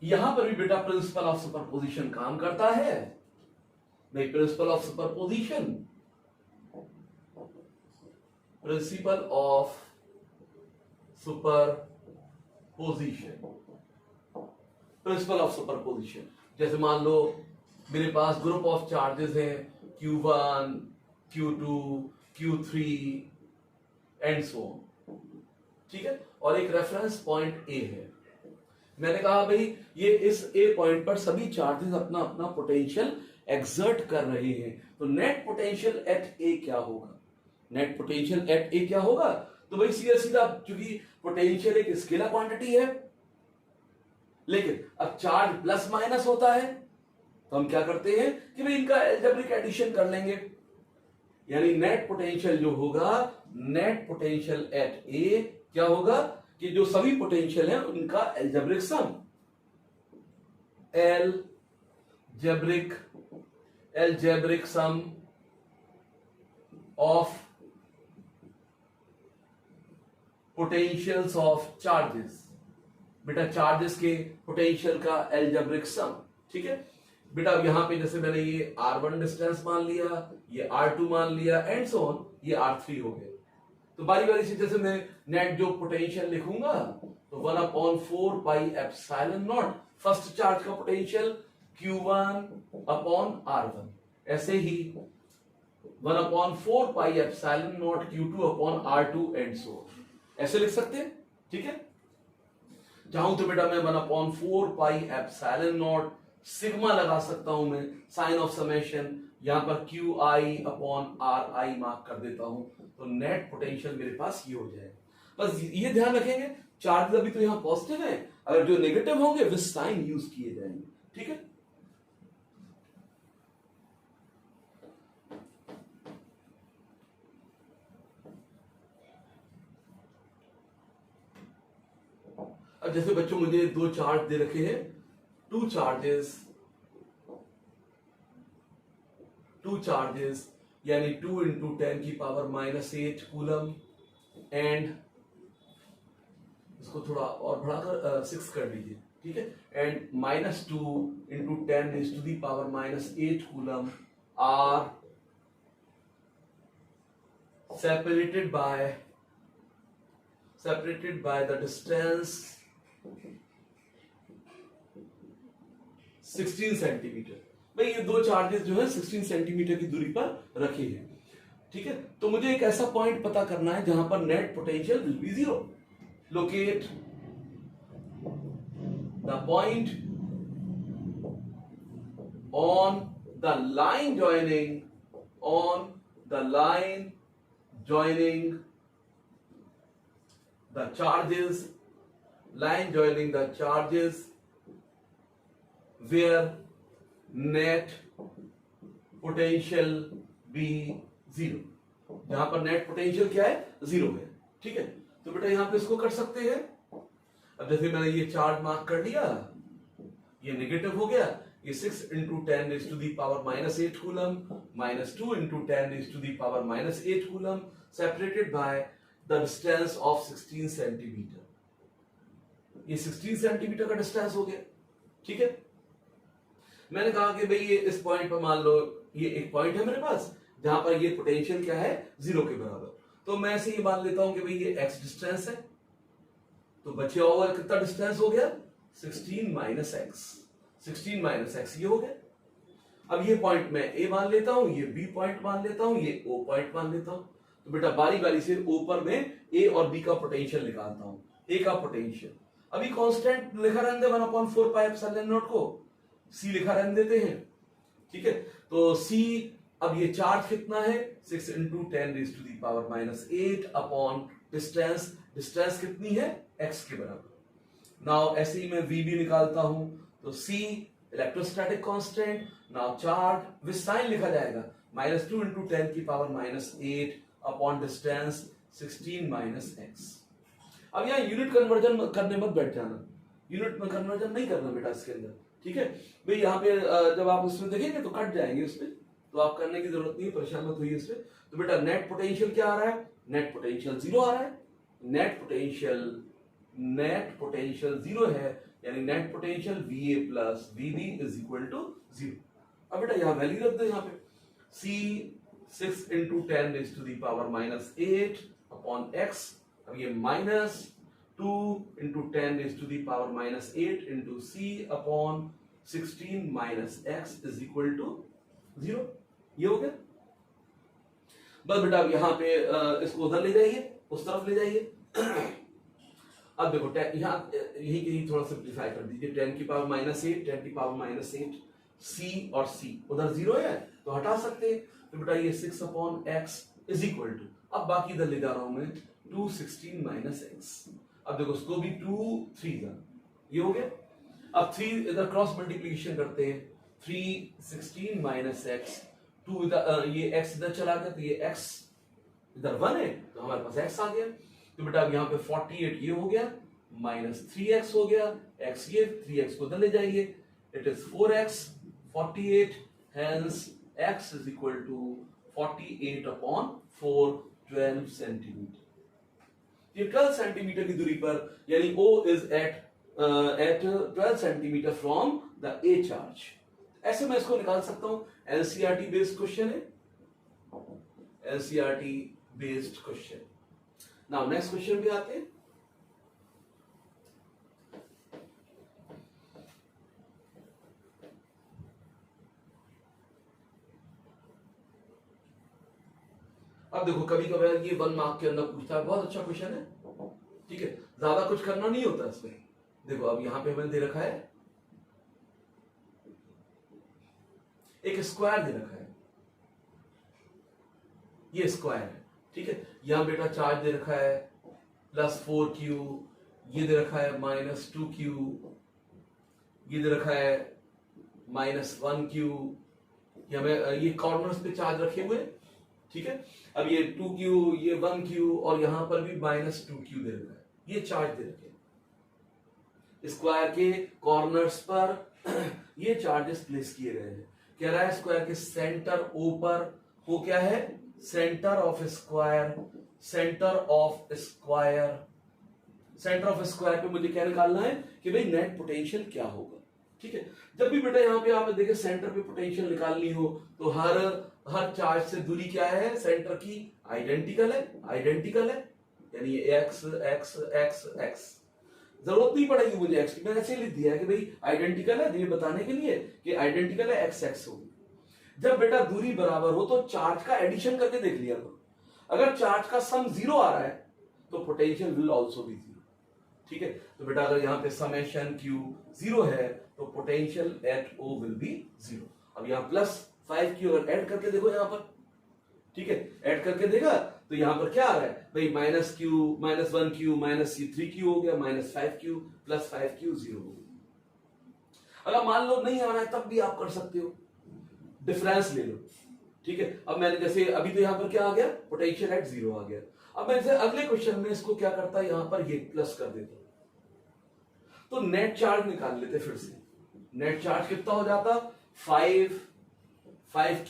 यहां पर भी बेटा प्रिंसिपल ऑफ सुपरपोजिशन काम करता है। नहीं, principle of superposition, principle of superposition, principle of superposition, जैसे मान लो मेरे पास ग्रुप ऑफ चार्जेस हैं Q1, Q2, Q3 and so on. ठीक है, और एक रेफरेंस पॉइंट A है। मैंने कहा भाई ये इस A पॉइंट पर सभी चार्जेस अपना अपना पोटेंशियल एक्सर्ट कर रहे हैं, तो नेट पोटेंशियल एट A क्या होगा, नेट पोटेंशियल एट A क्या होगा। तो भाई सीधा सीधा, चूंकि पोटेंशियल एक स्केलर क्वांटिटी है, लेकिन अब चार्ज प्लस माइनस होता है, तो हम क्या करते हैं कि भाई इनका अलजेब्रिक एडिशन कर लेंगे। यानी नेट पोटेंशियल जो होगा, नेट पोटेंशियल एट ए क्या होगा कि जो सभी पोटेंशियल है उनका algebraic sum, algebraic sum of potentials of charges. बेटा चार्जेस के पोटेंशियल का अलजेब्रिक सम। ठीक है बेटा, अब यहां पे जैसे मैंने ये R1 डिस्टेंस मान लिया, ये R2 मान लिया एंड सो ऑन, ये R3 हो गया। तो बारी बारी से जैसे मैं नेट जो पोटेंशियल लिखूंगा तो 1/4 pi epsilon not, first charge का पोटेंशियल Q1 अपॉन R1, ऐसे ही 1/4 pi epsilon not Q2 upon R2 and so on, ऐसे लिख सकते हैं। ठीक है, चाहूं तो बेटा मैं 1/4 पाई एप्सिलॉन नॉट सिग्मा लगा सकता हूं, मैं साइन ऑफ समेशन यहां पर QI अपॉन RI मार्क कर देता हूं, तो नेट पोटेंशियल मेरे पास ये हो जाएगा। बस ये ध्यान रखेंगे चार्ज अभी तो यहां पॉजिटिव है, अगर जो नेगेटिव होंगे विद साइन यूज किए जाएंगे। ठीक है, जैसे बच्चों मुझे दो चार्ज दे रखे हैं, टू चार्जेस यानी 2 इंटू 10⁻⁻8 कूलम एंड इसको थोड़ा और बढ़ाकर 6 कर लीजिए, ठीक है, and -2 into 10⁻⁻8 coulomb are separated by the distance 16 centimetre. भाई ये दो चार्जेस जो है 16 सेंटीमीटर की दूरी पर रखे हैं, ठीक है। तो मुझे एक ऐसा पॉइंट पता करना है जहां पर net potential will be 0। Locate the point on the line joining the charges where net potential be 0, जहां पर नेट पोटेंशियल क्या है 0 है, ठीक है। तो बेटा यहां पे इसको कर सकते हैं। अब जैसे मैंने ये चार्ज मार्क कर लिया, ये नेगेटिव हो गया, ये 6 into 10⁻⁻8 coulomb -2 into 10⁻⁻8 coulomb separated by the distance of 16 centimetre. ये 16 सेंटीमीटर का डिस्टेंस हो गया, ठीक है। मैंने कहा कि भाई ये इस पॉइंट पर मान लो ये एक पॉइंट है मेरे पास जहां पर ये पोटेंशियल क्या है 0 के बराबर। तो मैं ऐसे ही मान लेता हूं कि भाई ये x डिस्टेंस है, तो बचे हुआ कितना डिस्टेंस हो गया 16 माइनस एक्स ये हो गया। अब ये पॉइंट मैं A मान लेता हूं, ये B पॉइंट मान लेता हूं, ये O पॉइंट मान लेता हूं। तो बेटा बारी बारी से O पर मैं A और B का पोटेंशियल निकालता हूं। A का पोटेंशियल अभी कांस्टेंट लिखा रहने दे 1/4 पाई एप्सिलॉन नॉट को C लिखा रहने देते हैं, ठीक है। तो C अब ये चार्ज कितना है 6 इंटू 10⁻⁻8 अपॉन डिस्टेंस कितनी है x के बराबर। नाउ ऐसे ही मैं V भी निकालता हूं, तो C electrostatic constant, now charge with sign लिखा जाएगा -2 इंटू 10⁻⁸ अपॉन डिस्टेंस 16 x। अब यहाँ यूनिट कन्वर्जन करने मत बैठ जाना, यूनिट में कन्वर्जन नहीं करना बेटा इसके अंदर, ठीक है। भाई यहाँ पे जब आप उसमें देखेंगे तो कट जाएंगे उसमें, तो आप करने की जरूरत नहीं है, परेशान मत होइए इसमें। तो बेटा नेट पोटेंशियल क्या आ रहा है, नेट पोटेंशियल 0 आ रहा है, नेट पोटेंशियल 0 है, यानी net potential VA plus VB is equal to 0। अब बेटा यहाँ वैल्यू रख दो, यहाँ पे C 6 इंटू 10⁻⁸ अपॉन x। अब ये -2 into 10⁻⁸ into C upon 16 x is equal to 0। ये हो गया। बस बेटा अब यहाँ पे इसको उधर ले जाइए, उस तरफ ले जाइए। अब देखो यहाँ यही थोड़ा सिंप्लीफाई कर दीजिए, 10⁻8 C और C उधर 0 है तो हटा सकते हैं। तो बेटा ये 6 upon x is equal to, अब बाकी इधर ले जा रहा हूं मैं 216 x। अब देखो उसको भी 2 3 ये हो गया। अब 3 इधर क्रॉस मल्टीप्लिकेशन करते हैं, 3 16 x, 2 इधर ये x इधर चला गया तो ये x इधर 1 है तो हमारे पास x आ गया। तो बेटा अब यहाँ पे 48 ये हो गया, -3x हो गया, x ये 3x को इधर ले जाइए, it is 4x 48, hence x is equal to 48 upon 4 12 centimetre. ये 12 सेंटीमीटर की दूरी पर, यानी O is at 12 centimetre from the A charge. ऐसे मैं इसको निकाल सकता हूं, एनसीईआरटी बेस्ड क्वेश्चन है, NCERT based question. Now next question पे आते हैं। अब देखो कभी कभार ये 1 मार्क के अंदर पूछता है, बहुत अच्छा क्वेश्चन है, ठीक है, ज्यादा कुछ करना नहीं होता इसमें। देखो अब यहां पे हमें दे रखा है एक स्क्वायर दे रखा है, ये स्क्वायर है, ठीक है। यहां बेटा चार्ज दे रखा है +4q, ये दे रखा है -2q, ये दे रखा है -1q, ये कॉर्नर्स पे चार्ज रखे हुए, ठीक है। अब ये 2q, ये 1q और यहां पर भी -2q दे रखा है, ये चार्ज दे रखे हैं, स्क्वायर के कॉर्नर्स पर ये चार्जेस प्लेस किए गए हैं। कह रहा है स्क्वायर के सेंटर ओ पर वो क्या है, centre of square, centre of square, centre of square पे मुझे क्या निकालना है कि भाई नेट पोटेंशियल क्या होगा। ठीक है, जब भी बेटा यहाँ पे आप देखें सेंटर पे पोटेंशियल निकालनी हो तो हर चार्ज से दूरी क्या है सेंटर की, आइडेंटिकल है, आइडेंटिकल है, यानी एक्स एक्स एक्स एक्स, जरूरत नहीं पड़ेगी मुझे एक्स की, मैंने ऐसे लिख दिया है कि भाई आइडेंटिकल है, ये बताने के लिए कि आइडेंटिकल है, एक्स एक्स होगी। जब बेटा दूरी बराबर हो तो चार्ज का एडिशन करके देख लिया करो, अगर चार्ज का सम 0 आ रहा है तो पोटेंशियल विल आल्सो बी 0। ठीक है, तो बेटा अगर यहाँ पे समेशन क्यू 0 है तो potential at O will be 0। अब यहाँ +5 अगर ऐड करके देखो यहाँ पर, ठीक है, ऐड करके देखा तो यहाँ पर क्या आ रहा है भाई -q -1q -3q हो गया, -5q +5q 0 हो गया। अगर मान लो नहीं आ रहा है तब भी आप कर सकते हो, डिफरेंस ले लो। ठीक है, अब मैंने जैसे अभी तो यहाँ पर क्या आ गया, पोटेंशियल एट 0 आ गया। अब मैं जैसे अगले क्वेश्चन में इसको क्या करता है, यहां पर ये प्लस कर देता, तो नेट चार्ज निकाल लेते फिर से। नेट चार्ज कितना हो जाता, 5q,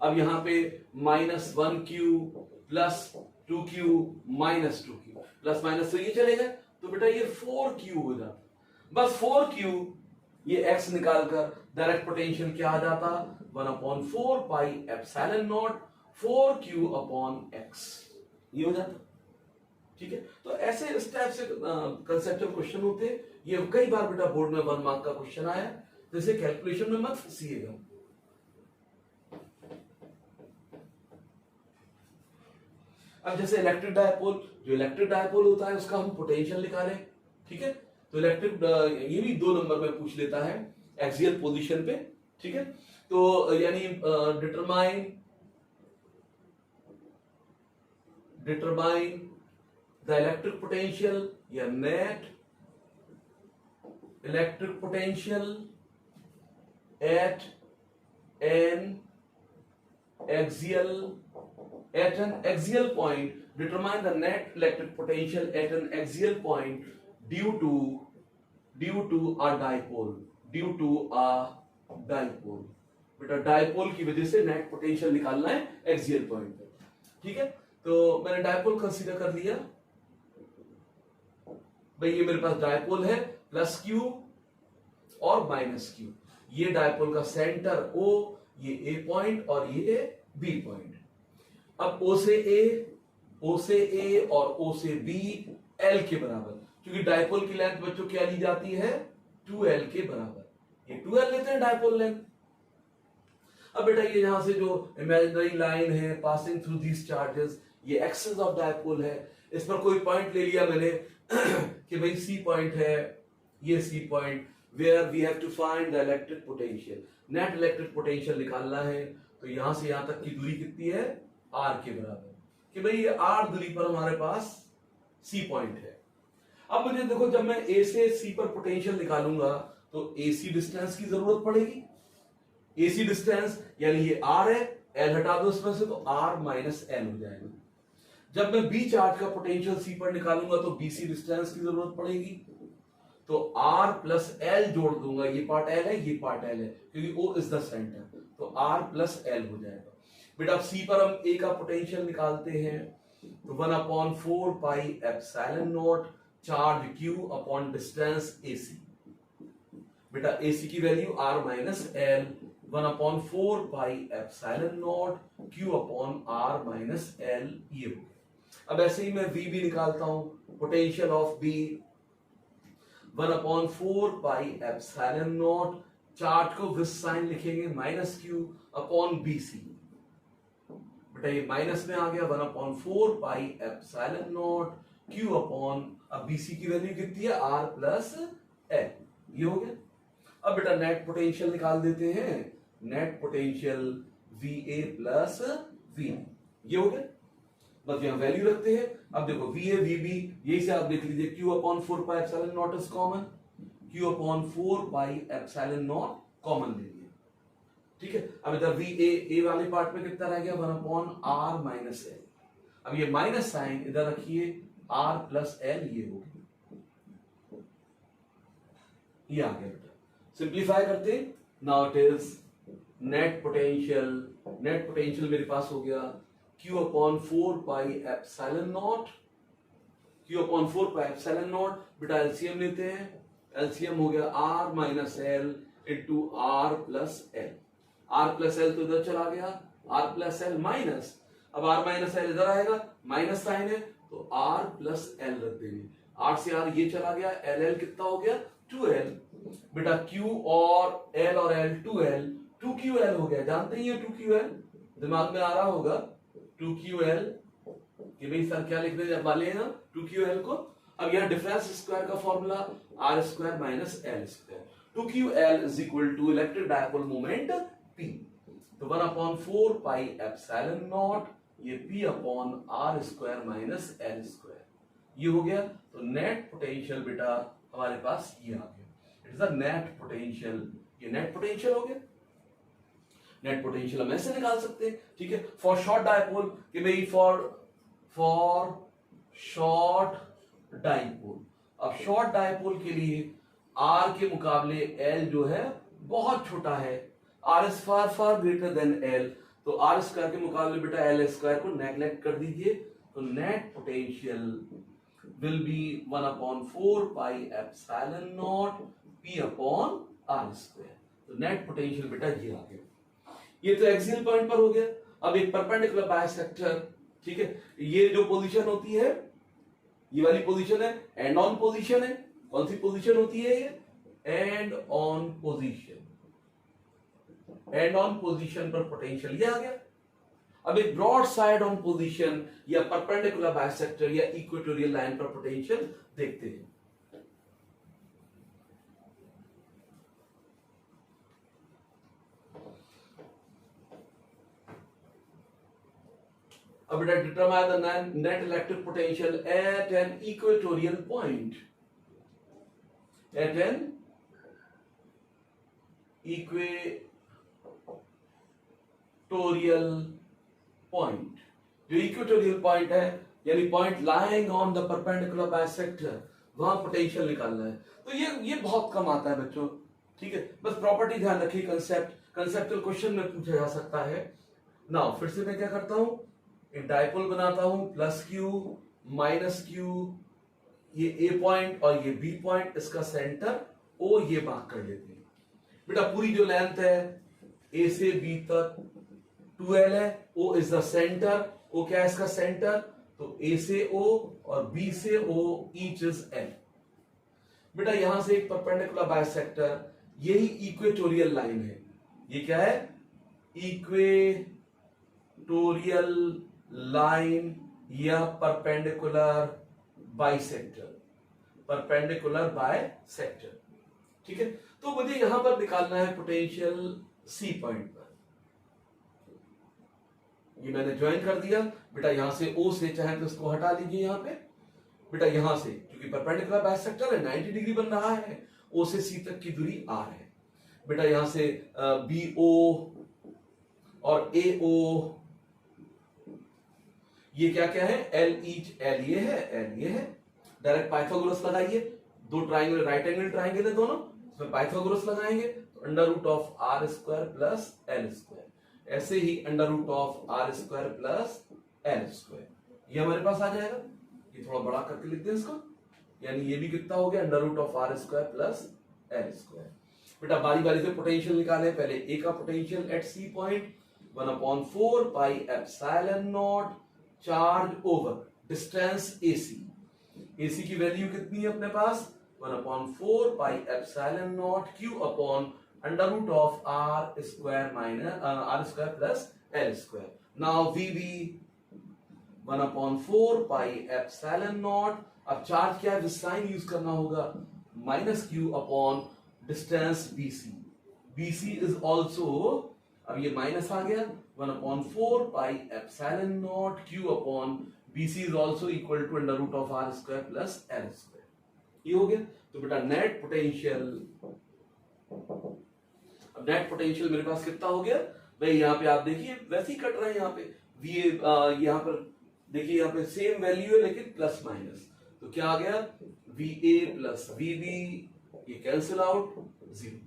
अब यहां पे -1q +2q -2q, plus minus तो ये चलेगा, तो बेटा ये 4q हो जाता। बस 4q ये x निकालकर डायरेक्ट पोटेंशियल क्या आ जाता, 1/4 pi epsilon not 4q upon x, ये हो जाता। ठीक है, तो ऐसे इस टाइप से कंसेप्चुअल क्वेश्चन होते हैं। ये कई बार बेटा बोर्ड में 1 मार्क का क्वेश्चन आया, तो इसे कैलकुलेशन में मत फंसिएगा। अब जैसे इलेक्ट्रिक डायपोल, जो इलेक्ट्रिक डायपोल होता है उसका हम पोटेंशियल निकालें। ठीक है, तो इलेक्ट्रिक ये भी 2 नंबर में पूछ लेता है एक्सियल पोजीशन पे। ठीक है, तो यानी डिटरमाइन द इलेक्ट्रिक पोटेंशियल या net electric potential at an axial point, determine the net electric potential at an axial point due to a dipole, बेटा डायपोल की वजह से नेट पोटेंशियल निकालना है एक्सियल पॉइंट पे। ठीक है, तो मैंने डायपोल कंसीडर कर लिया भाई, ये मेरे पास डायपोल है +q और -q, ये डायपोल का सेंटर O, ये A पॉइंट और ये B पॉइंट। अब O से A और O से B L के बराबर, क्योंकि डायपोल की लेंथ बच्चों क्या ली जाती है, 2L के बराबर, ये 2L लेते हैं डायपोल लेंथ। अब बेटा ये यहां से जो इमेजिनरी लाइन है पासिंग थ्रू दीज चार्जेस, ये एक्सिस ऑफ डायपोल है, इस पर कोई पॉइंट ले लिया मैंने कि भाई C पॉइंट है, ये C point, where we have to find the electric potential, net electric potential निकालना है। तो यहां से यहां तक की दूरी कितनी है, R के बराबर, कि भाई ये R दूरी पर हमारे पास C पॉइंट है। अब मुझे देखो, जब मैं A से C पर पोटेंशियल निकालूंगा तो AC डिस्टेंस की जरूरत पड़ेगी। AC डिस्टेंस यानी ये R है, L हटा दो इसमें से तो R -L हो जाएगा। जब मैं B चार्ज का पोटेंशियल C पर निकालूंगा तो BC डिस्टेंस की जरूरत पड़ेगी, तो R + L जोड़ दूंगा, ये पार्ट L है, ये पार्ट L है, क्योंकि O इज द सेंटर, तो R + L हो जाएगा। बेटा अब C पर हम A का पोटेंशियल निकालते हैं, तो 1/4 pi epsilon naught charge Q upon distance AC। बेटा AC की value R - L, 1/4 pi epsilon naught Q upon R - L, ये हो। अब ऐसे ही मैं V भी निकालता हूं, potential of B 1/4 pi epsilon naught, charge को विथ साइन लिखेंगे -Q अपॉन BC। बेटा ये माइनस में आ गया, 1/4 pi epsilon naught Q upon, अब BC की वैल्यू कितनी है, R + L, ये हो गया। अब बेटा नेट पोटेंशियल निकाल देते हैं, नेट पोटेंशियल VA + V, ये हो गया। बस यहां वैल्यू रखते हैं। अब देखो VA VB, यही से आप देख लीजिए, Q/4 pi epsilon not is common, Q/4 pi epsilon not common ले लिया। ठीक है, अब इधर VA वाले पार्ट में कितना रह गया, 1/R - L। अब ये माइनस साइन इधर रखिए, R + L, ये हो गया। ये आ गया बेटा। सिंप्लीफाई करते, now it is net potential मेरे पास हो गया Q upon 4 pi epsilon naught, Q upon 4 pi epsilon not. बेटा एलसीएम लेते हैं, एलसीएम हो गया R minus L into R plus L. R plus L तो इधर चला गया, R प्लस एल माइनस, अब R माइनस एल इधर आएगा, माइनस साइन है तो R प्लस एल रख देंगे, R से R ये चला गया, एल एल कितना हो गया 2L। बेटा Q और L 2L, 2QL हो गया, जानते ही है 2QL, दिमाग में आ रहा होगा 2QL कि भाई सर क्या लिखने वाले हैं हम 2QL को। अब यहां डिफरेंस स्क्वायर का formula R square minus L square, 2QL is equal to electric dipole moment P, तो 1/4 पाई एप्सिलॉन नॉट ये P upon R square minus L square, ये हो गया। तो नेट पोटेंशियल बेटा हमारे पास ये आ गया, it is a net potential, ये नेट पोटेंशियल हो गया। नेट पोटेंशियल हम ऐसे निकाल सकते हैं, ठीक है, फॉर शॉर्ट डायपोल कि भाई फॉर शॉर्ट डायपोल। अब शॉर्ट डायपोल के लिए R के मुकाबले L जो है बहुत छोटा है, R is far far greater than L, तो R स्क्वायर के मुकाबले बेटा L स्क्वायर को नेगलेक्ट कर दीजिए, तो net potential will be 1/4 pi epsilon not P upon R square. तो नेट पोटेंशियल बेटा ये आ गया, ये तो एक्सियल पॉइंट पर हो गया। अब एक परपेंडिकुलर बाइसेक्टर, ठीक है, ये जो पोजीशन होती है, ये वाली पोजीशन है एंड ऑन पोजीशन है, कौन सी पोजीशन होती है ये, end on position, end on position पर पोटेंशियल ये आ गया। अब एक ब्रॉड साइड ऑन पोजीशन या परपेंडिकुलर बाइसेक्टर या इक्वेटोरियल लाइन पर पोटेंशियल देखते हैं। अब बेटा determine the net electric potential at an equatorial point, at an equatorial point. जो इक्वेटोरियल पॉइंट है यानी point lying on the perpendicular bisector, वहां पोटेंशियल निकालना है। तो ये बहुत कम आता है बच्चों, ठीक है, बस प्रॉपर्टी ध्यान रखिए, कंसेप्चुअल क्वेश्चन में पूछा जा सकता है। नाउ फिर से मैं क्या करता हूं, एक डायपोल बनाता हूं, प्लस Q माइनस Q, ये A पॉइंट और ये B पॉइंट, इसका सेंटर O ये मार्क कर लेते हैं। बेटा पूरी जो लेंथ है A से B तक 2L है, O is the centre, O क्या है इसका सेंटर, तो A से O और B से O ईच इज L। बेटा यहां से एक परपेंडिकुलर बाइसेक्टर, यही इक्वेटोरियल लाइन है, ये क्या है इक्वेटोरियल लाइन या परपेंडिकुलर बाइसेक्टर, परपेंडिकुलर बाइसेक्टर, ठीक है। तो मुझे यहां पर निकालना है पोटेंशियल C पॉइंट पर, ये मैंने ज्वाइन कर दिया। बेटा यहां से O से चाहे तो इसको हटा लीजिए यहां पे, बेटा यहां से क्योंकि परपेंडिकुलर बाइसेक्टर है 90 डिग्री बन रहा है, O से C तक की दूरी R है। बेटा यहां से BO और AO ये क्या क्या है, L ईच, L ये है, L ये है। डायरेक्ट पाइथागोरस लगाइए, दो ट्राइंगल, राइट एंगल ट्राइंगल है दोनों, इसमें पाइथागोरस लगाएंगे तो under root of R square plus L square, ऐसे ही under root of R square plus L square, ये हमारे पास आ जाएगा। ये थोड़ा बड़ा करके लिखते हैं इसको, यानी ये भी कितना हो गया under root of R square plus L square. बेटा बारी बारी से पोटेंशियल निकाले, पहले A का potential at C point 1/4 pi epsilon naught charge over distance AC, AC की वैल्यू कितनी है अपने पास 1/4 pi epsilon naught Q upon under root of R square minus R square plus L square. Now VB 1/4 pi epsilon naught, अब charge क्या है, sign use करना होगा, minus Q upon distance BC, BC is also, अब ये minus आ गया 1/4 pi epsilon naught Q upon BC is also equal to under root of R square plus L square, ये हो गया। तो बेटा नेट पोटेंशियल, अब नेट पोटेंशियल मेरे पास कितना हो गया भाई, यहाँ पे आप देखिए वैसे ही कट रहा है, यहाँ पे यहाँ पर देखिए यहाँ पे सेम वैल्यू है लेकिन प्लस माइनस, तो क्या आ गया VA प्लस VB ये कैंसिल आउट, 0।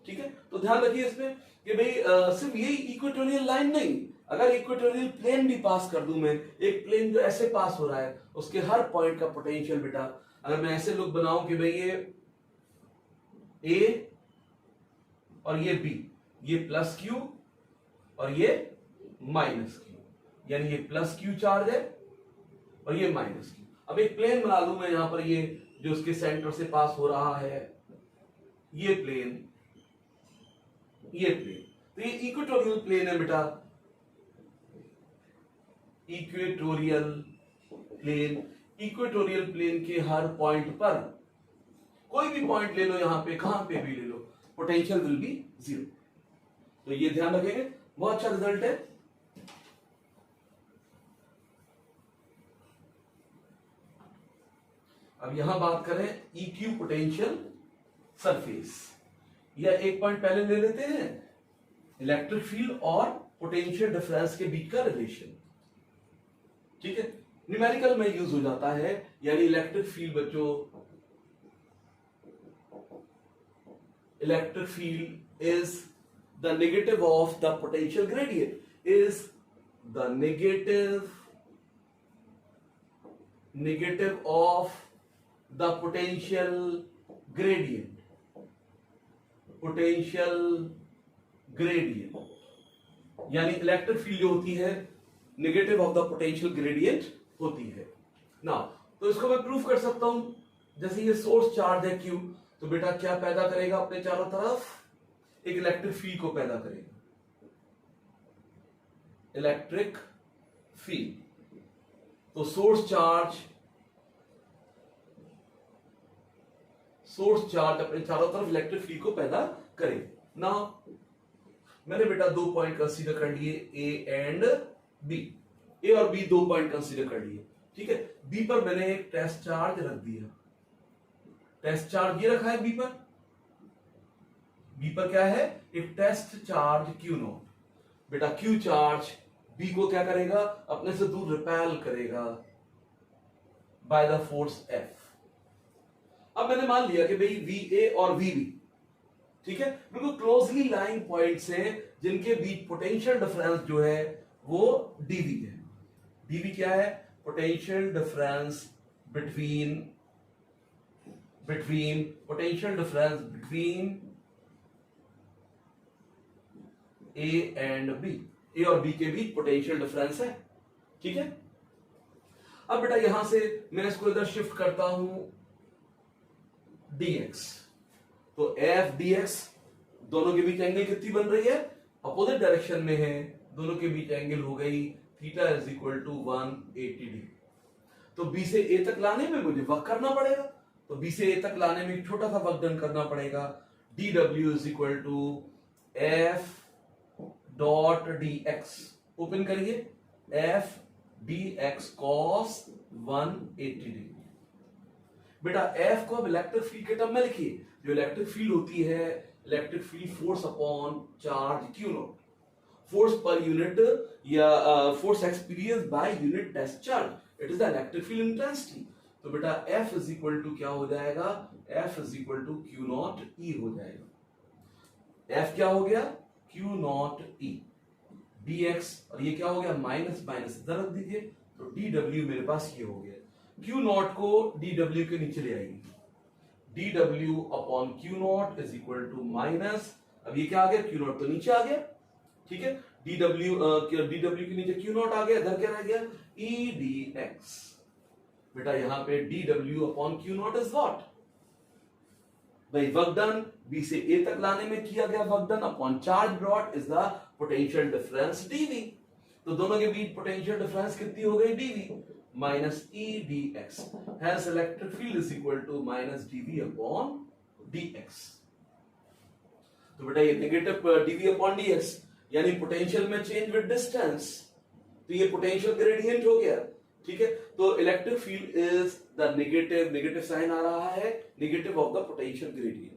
ठीक है, तो ध्यान रखिए इसमें कि भाई सिर्फ यही इक्वेटोरियल लाइन नहीं, अगर इक्वेटोरियल प्लेन भी पास कर दूं मैं, एक प्लेन जो ऐसे पास हो रहा है उसके हर पॉइंट का पोटेंशियल बेटा, अगर मैं ऐसे लोग बनाऊं कि भाई ये ए और ये बी, ये प्लस क्यू और ये माइनस क्यू, यानी ये प्लस क्यू चार्ज है और ये माइनस क्यू। अब एक प्लेन बना लूं मैं यहां पर, ये जो उसके सेंटर से पास हो रहा है, ये प्लेन, ये प्लेन, तो ये इक्वेटोरियल प्लेन है बेटा, इक्वेटोरियल प्लेन। इक्वेटोरियल प्लेन के हर पॉइंट पर, कोई भी पॉइंट ले लो यहां पे, कहां पे भी ले लो, पोटेंशियल विल बी 0। तो ये ध्यान रखेंगे, बहुत अच्छा रिजल्ट है। अब यहां बात करें इक्यू पोटेंशियल सरफेस, या एक पॉइंट पहले ले लेते हैं, इलेक्ट्रिक फील्ड और पोटेंशियल डिफरेंस के बीच का रिलेशन। ठीक है, न्यूमेरिकल में यूज हो जाता है, यानी इलेक्ट्रिक फील्ड बच्चों, electric field is the negative of the potential gradient, is the negative of the potential gradient, potential gradient, यानी इलेक्ट्रिक फील्ड जो होती है negative of the potential gradient होती है ना। तो इसको मैं प्रूफ कर सकता हूं, जैसे ये सोर्स चार्ज है Q, तो बेटा क्या पैदा करेगा अपने चारों तरफ, एक इलेक्ट्रिक फील्ड को पैदा करेगा, इलेक्ट्रिक फील्ड। तो सोर्स चार्ज अपने चारों तरफ इलेक्ट्रिक फील्ड को पैदा करे ना। मैंने बेटा 2 पॉइंट कंसीडर कर लिए, ए एंड बी, ए और बी 2 पॉइंट कंसीडर कर लिए। ठीक है, बी पर मैंने एक टेस्ट चार्ज रख दिया, टेस्ट चार्ज ये रखा है बी पर, बी पर क्या है, एक टेस्ट चार्ज Q0। बेटा Q चार्ज बी को क्या करेगा, अपने से दूर रिपेल करेगा बाय द फोर्स F। अब मैंने मान लिया कि भाई VA और VB, ठीक है, बिल्कुल क्लोजली लाइंग पॉइंट्स हैं जिनके बीच पोटेंशियल डिफरेंस जो है वो dV है। dV क्या है, potential difference between A and B, A और B के बीच पोटेंशियल डिफरेंस है। ठीक है, अब बेटा यहां से मैं इसको इधर शिफ्ट करता हूं dx, तो f dx, दोनों के बीच एंगल कितनी बन रही है, अपोजिट डायरेक्शन में है, दोनों के बीच एंगल हो गई theta is equal to 180 degree. तो B से A तक लाने में मुझे वर्क करना पड़ेगा, तो B से A तक लाने में एक छोटा सा वर्क डन करना पड़ेगा, dw is equal to f dot dx, open करिए, f dx cos 180 डिग्री। बेटा f को अब इलेक्ट्रिक फील्ड के टर्म में लिखिए, जो इलेक्ट्रिक फील्ड होती है, electric field force upon charge Q0, force पर यूनिट या force experience by unit test charge, it is the electric field intensity. तो बेटा F इज इक्वल टू क्या हो जाएगा, F is equal to Q0 E हो जाएगा। F क्या हो गया, Q0 E dx, और ये क्या हो गया, माइनस माइनस इधर रख दीजिए, तो dw मेरे पास ये हो गया, Q0 को dw के नीचे ले आएंगे, dw upon Q0 is equal to minus, अब ये क्या आ गया, Q0 तो नीचे आ गया, ठीक है, dw के नीचे Q0 आ गया, इधर क्या रह गया, E dx। बेटा यहां पे dw upon Q0 is what, भाई वर्क डन B से A तक लाने में किया गया work done upon charge brought is the potential difference dV। तो दोनों के बीच पोटेंशियल डिफरेंस कितनी हो गई, dV minus E dx, hence electric field is equal to minus dV upon dx। तो बेटा ये नेगेटिव dV अपॉन dx, यानी पोटेंशियल में चेंज विद डिस्टेंस, तो ये पोटेंशियल ग्रेडियंट हो गया। ठीक है, तो electric field is the negative sign आ रहा है, negative of the potential gradient.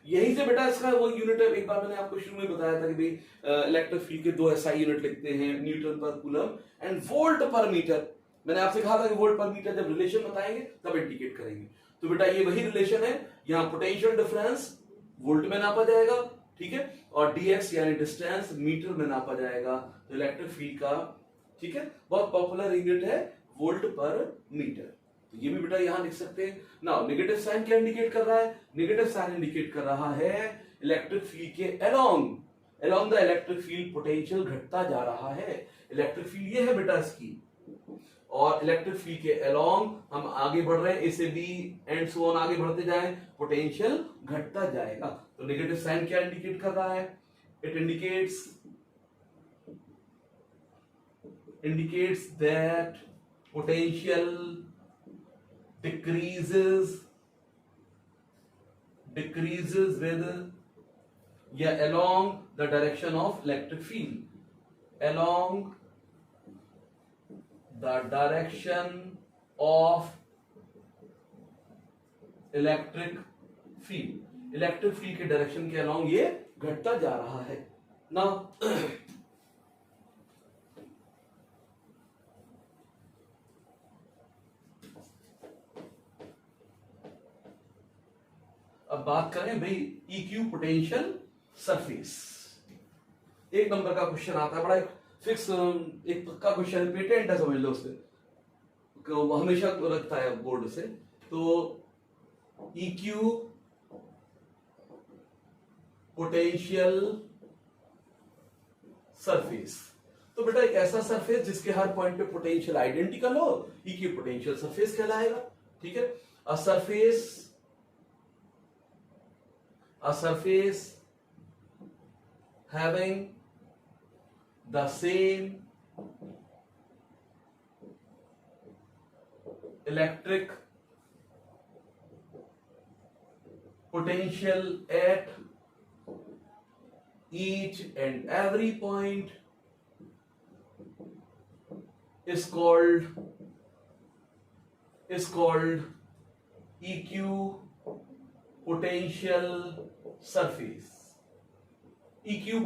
यहीं से बेटा इसका वो यूनिट है, एक बार मैंने आपको शुरू में बताया था कि भाई इलेक्ट्रिक फील्ड के 2 SI यूनिट लिखते हैं, न्यूटन पर कूलम एंड वोल्ट पर मीटर। मैंने आपसे कहा था कि वोल्ट पर मीटर जब रिलेशन बताएंगे तब इंडिकेट करेंगे। तो बेटा ये वही रिलेशन है यहां पोटेंशियल डिफरेंस वोल्ट में नापा जाएगा, ठीक है, और dx यानी डिस्टेंस मीटर में नापा जाएगा। तो इलेक्ट्रिक फील्ड का, ठीक है, बहुत पॉपुलर यूनिट है वोल्ट पर मीटर। तो ये भी बेटा यहां लिख सकते हैं। नाउ नेगेटिव साइन क्या इंडिकेट कर रहा है? नेगेटिव साइन इंडिकेट कर रहा है इलेक्ट्रिक फील्ड के along the electric field potential घटता जा रहा है। इलेक्ट्रिक फील्ड ये है बेटा इसकी, और इलेक्ट्रिक फील्ड के अलोंग हम आगे बढ़ रहे हैं, ए से बी एंड सो ऑन आगे बढ़ते जाएं, पोटेंशियल घटता जाएगा। तो नेगेटिव साइन क्या इंडिकेट कर रहा है? It indicates that potential decreases with along the direction of electric field, along the direction of electric field के डायरेक्शन के along ये घटता जा रहा है ना। अब बात करें भाई EQ पोटेंशियल सरफेस। एक नंबर का क्वेश्चन आता है, बड़ा एक फिक्स एक पक्का क्वेश्चन, पेटेंट है समझ लो उससे, वो हमेशा रखता है बोर्ड से। तो EQ पोटेंशियल सरफेस, तो बेटा एक ऐसा सरफेस जिसके हर पॉइंट पे पोटेंशियल आइडेंटिकल हो, EQ पोटेंशियल सरफेस कहलाएगा, ठीक है। A surface having the same electric potential at each and every point is called EQ potential surface. EQ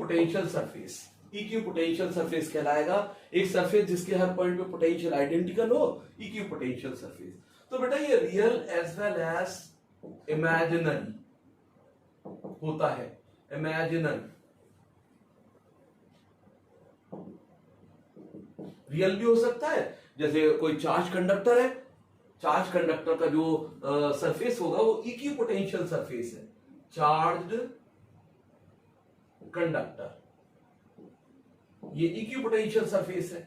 potential surface कहलाएगा एक सरफेस जिसके हर पॉइंट पे पोटेंशियल आइडेंटिकल हो, EQ पोटेंशियल सरफेस। तो बेटा ये real as well as imaginary होता है। इमेजिनरी रियल भी हो सकता है, जैसे कोई चार्ज कंडक्टर है, चार्ज कंडक्टर का जो सरफेस होगा वो EQ पोटेंशियल सरफेस है। चार्ज्ड कंडक्टर ये EQ पोटेंशियल सरफेस है।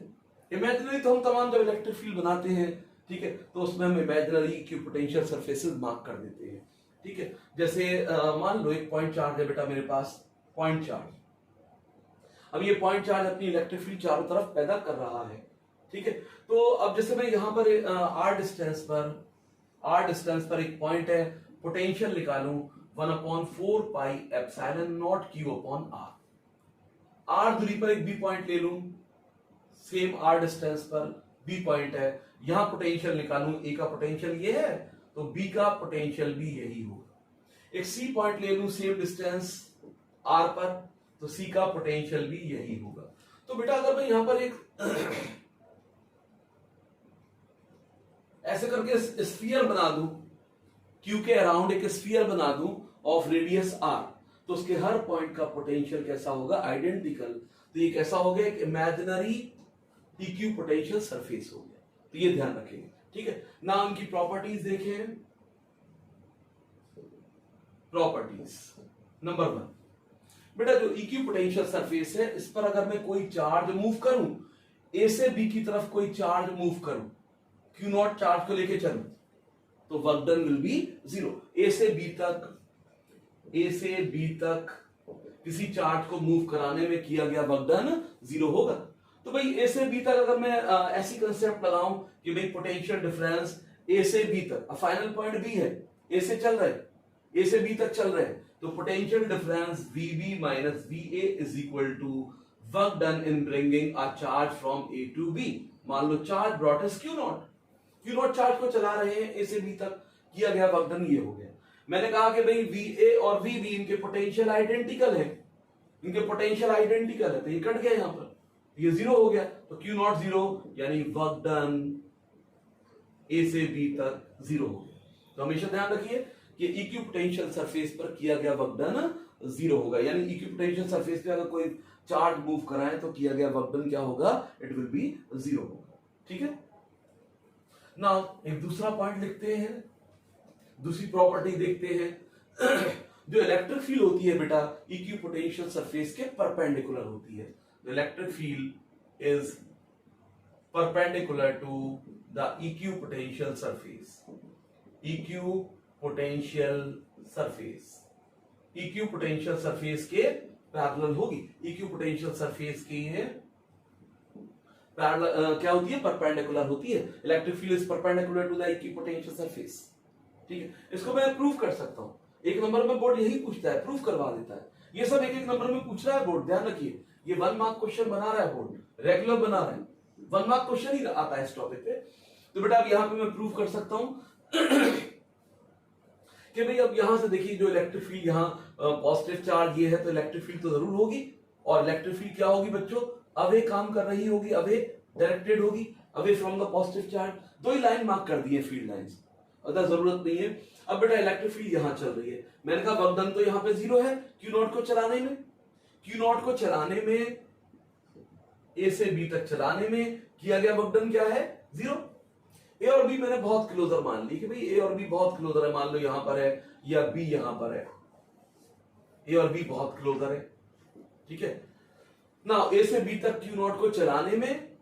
इमेजिनरी तो हम तमाम जब इलेक्ट्रिक फील्ड बनाते हैं, ठीक है, तो उसमें हम imaginary EQ potential surfaces mark कर देते हैं, ठीक है। जैसे मान लो एक पॉइंट चार्ज है बेटा मेरे पास, पॉइंट चार्ज। अब ये पॉइंट चार्ज अपनी इलेक्ट्रिक फील्ड चारों तरफ पैदा कर रहा है, ठीक है। तो अब जैसे मैं यहां पर r डिस्टेंस पर एक पॉइंट है, पोटेंशियल निकालूं 1/4 pi epsilon naught q upon r दूरी पर एक b पॉइंट ले लूं, सेम r डिस्टेंस पर b पॉइंट है, यहां पोटेंशियल निकालूं, a का पोटेंशियल ये है तो b का पोटेंशियल भी यही होगा। एक c पॉइंट ले लूं सेम डिस्टेंस r पर, तो c का पोटेंशियल भी यही होगा। तो बेटा अगर मैं यहां पर एक ऐसे करके स्फीयर बना दूं, Q के अराउंड एक स्फीयर बना दूं ऑफ रेडियस r, तो उसके हर पॉइंट का पोटेंशियल कैसा होगा? आइडेंटिकल। तो ये कैसा हो गया? एक इमेजिनरी EQ पोटेंशियल सरफेस हो गया। तो ये ध्यान रखेंगे, ठीक है ना। उनकी प्रॉपर्टीज देखें। प्रॉपर्टीज नंबर 1, बेटा जो EQ पोटेंशियल सरफेस है, इस पर अगर मैं कोई चार्ज मूव करूं, A से B की तरफ कोई चार्ज मूव करूं, Q0 चार्ज को लेके चलूं, तो work done will be 0। A से B तक किसी चार्ज को मूव कराने में किया गया वर्क डन 0 होगा। तो भाई A से B तक अगर मैं ऐसी कंसेप्ट लगाऊं कि भाई पोटेंशियल डिफरेंस A से B तक, अब फाइनल पॉइंट B है, A से चल रहे हैं, A से B तक चल रहे हैं, तो potential difference VB minus VA is equal to work done in bringing a charge from A to B। मान लो charge brought is Q0 charge को चला रहे हैं, A से B तक किया गया वर्क डन ये हो गया। मैंने कहा कि भाई VA और VB इनके पोटेंशियल आइडेंटिकल है, तो ये कट गया, यहां पर ये 0 हो गया, तो Q0 0 यानी वर्क डन A से B तक 0 हो गया। तो हमेशा ध्यान रखिए कि इक्विपोटेंशियल सरफेस पर किया गया वर्क डन जीरो होगा, यानी इक्विपोटेंशियल सरफेस पे अगर कोई चार्ज मूव कराए तो किया गया वर्क डन क्या होगा, इट विल बी जीरो होगा। ठीक है, नाउ एक दूसरा पॉइंट लिखते हैं, दूसरी प्रॉपर्टी देखते हैं। जो इलेक्ट्रिक फील्ड होती है बेटा इक्विपोटेंशियल सरफेस के परपेंडिकुलर होती है। Electric field is perpendicular to the equipotential surface. Equipotential surface equipotential surface के पैरेलल होगी। इक्विपोटेंशियल सरफेस की है पैरेलल क्या होती है, परपेंडिकुलर होती है। Electric field is perpendicular to the equipotential surface. ठीक है, इसको मैं प्रूव कर सकता हूं। एक नंबर में बोर्ड यही पूछता है, प्रूफ करवा देता है। ये सब एक एक नंबर में पूछ रहा है बोर्ड, ध्यान रखिए। ये 1 मार्क क्वेश्चन बना रहा है बोर्ड, रेगुलर बना रहा है, 1 मार्क क्वेश्चन ही आता है इस टॉपिक पे। तो बेटा अब यहां पे मैं प्रूफ कर सकता हूं कि भाई अब यहां से देखिए जो इलेक्ट्रिक फील्ड यहाँ पॉजिटिव चार्ज ये है तो इलेक्ट्रिक फील्ड तो जरूर होगी। और इलेक्ट्रिक फील्ड क्या होगी बच्चों, अवे काम कर रही होगी, अवे डायरेक्टेड होगी, away from the positive charge. दो ही लाइन मार्क कर दी है फील्ड लाइंस, अदर जरूरत नहीं है। अब बेटा इलेक्ट्रिक फील्ड यहां चल रही है, मैंने कहा वर्क डन तो यहां पे जीरो है। क्यू नॉट को चलाने में, क्यू नॉट को चलाने में, ए से बी तक चलाने में किया गया वर्क डन क्या है, जीरो। ए और बी मैंने बहुत क्लोजर मान ली कि भाई ए और बी बहुत क्लोजर है, मान लो यहां पर है या बी यहां पर है, ए और बी बहुत क्लोजर है। ठीक है ना, ए से बी तक क्यू नॉट को चलाने में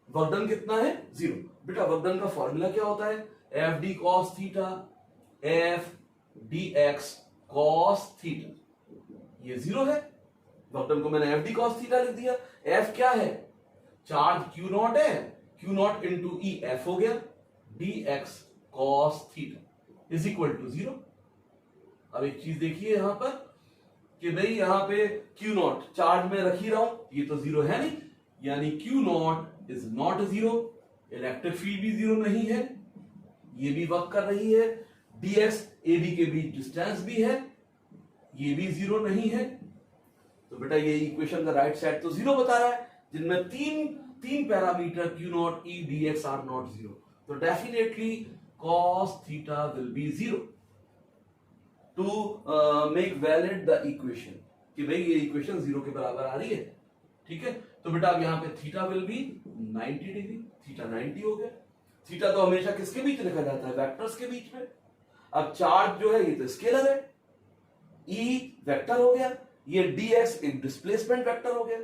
वर्क डन कितना है, जीरो। बेटा वर्क डन का फॉर्मूला क्या होता है, F D cos theta, F D X cos theta, ये जीरो है। वर्क डन को मैंने एफ डी कॉस थीटा लिख दिया। एफ क्या है, चार्ज क्यू नॉट है, Q naught into E F हो गया, D X cos theta is equal to zero. अब एक चीज देखिए यहां पर कि भाई यहां पे क्यू नॉट चार्ज में रख ही रहा हूं, ये तो जीरो है नहीं, यानी Q not is not zero. Electric field भी जीरो नहीं है, ये भी वर्क कर रही है। डीएक्स ए बी के बीच डिस्टेंस भी है, ये भी जीरो नहीं है। तो बेटा ये इक्वेशन का राइट साइड तो जीरो बता रहा है, जिनमें तीन parameter Q naught E D X are not zero. तो definitely cos theta will be zero to make valid the equation कि भाई ये इक्वेशन जीरो के बराबर आ रही है। ठीक है, तो बेटा अब यहां पे theta will B 90 degree, theta 90 हो गया। थीटा तो हमेशा किसके बीच लिखा जाता है, वेक्टर्स के बीच में। अब चार्ज जो है ये तो स्केलर है, ई वेक्टर हो गया, ये dx एक डिस्प्लेसमेंट वेक्टर हो गया।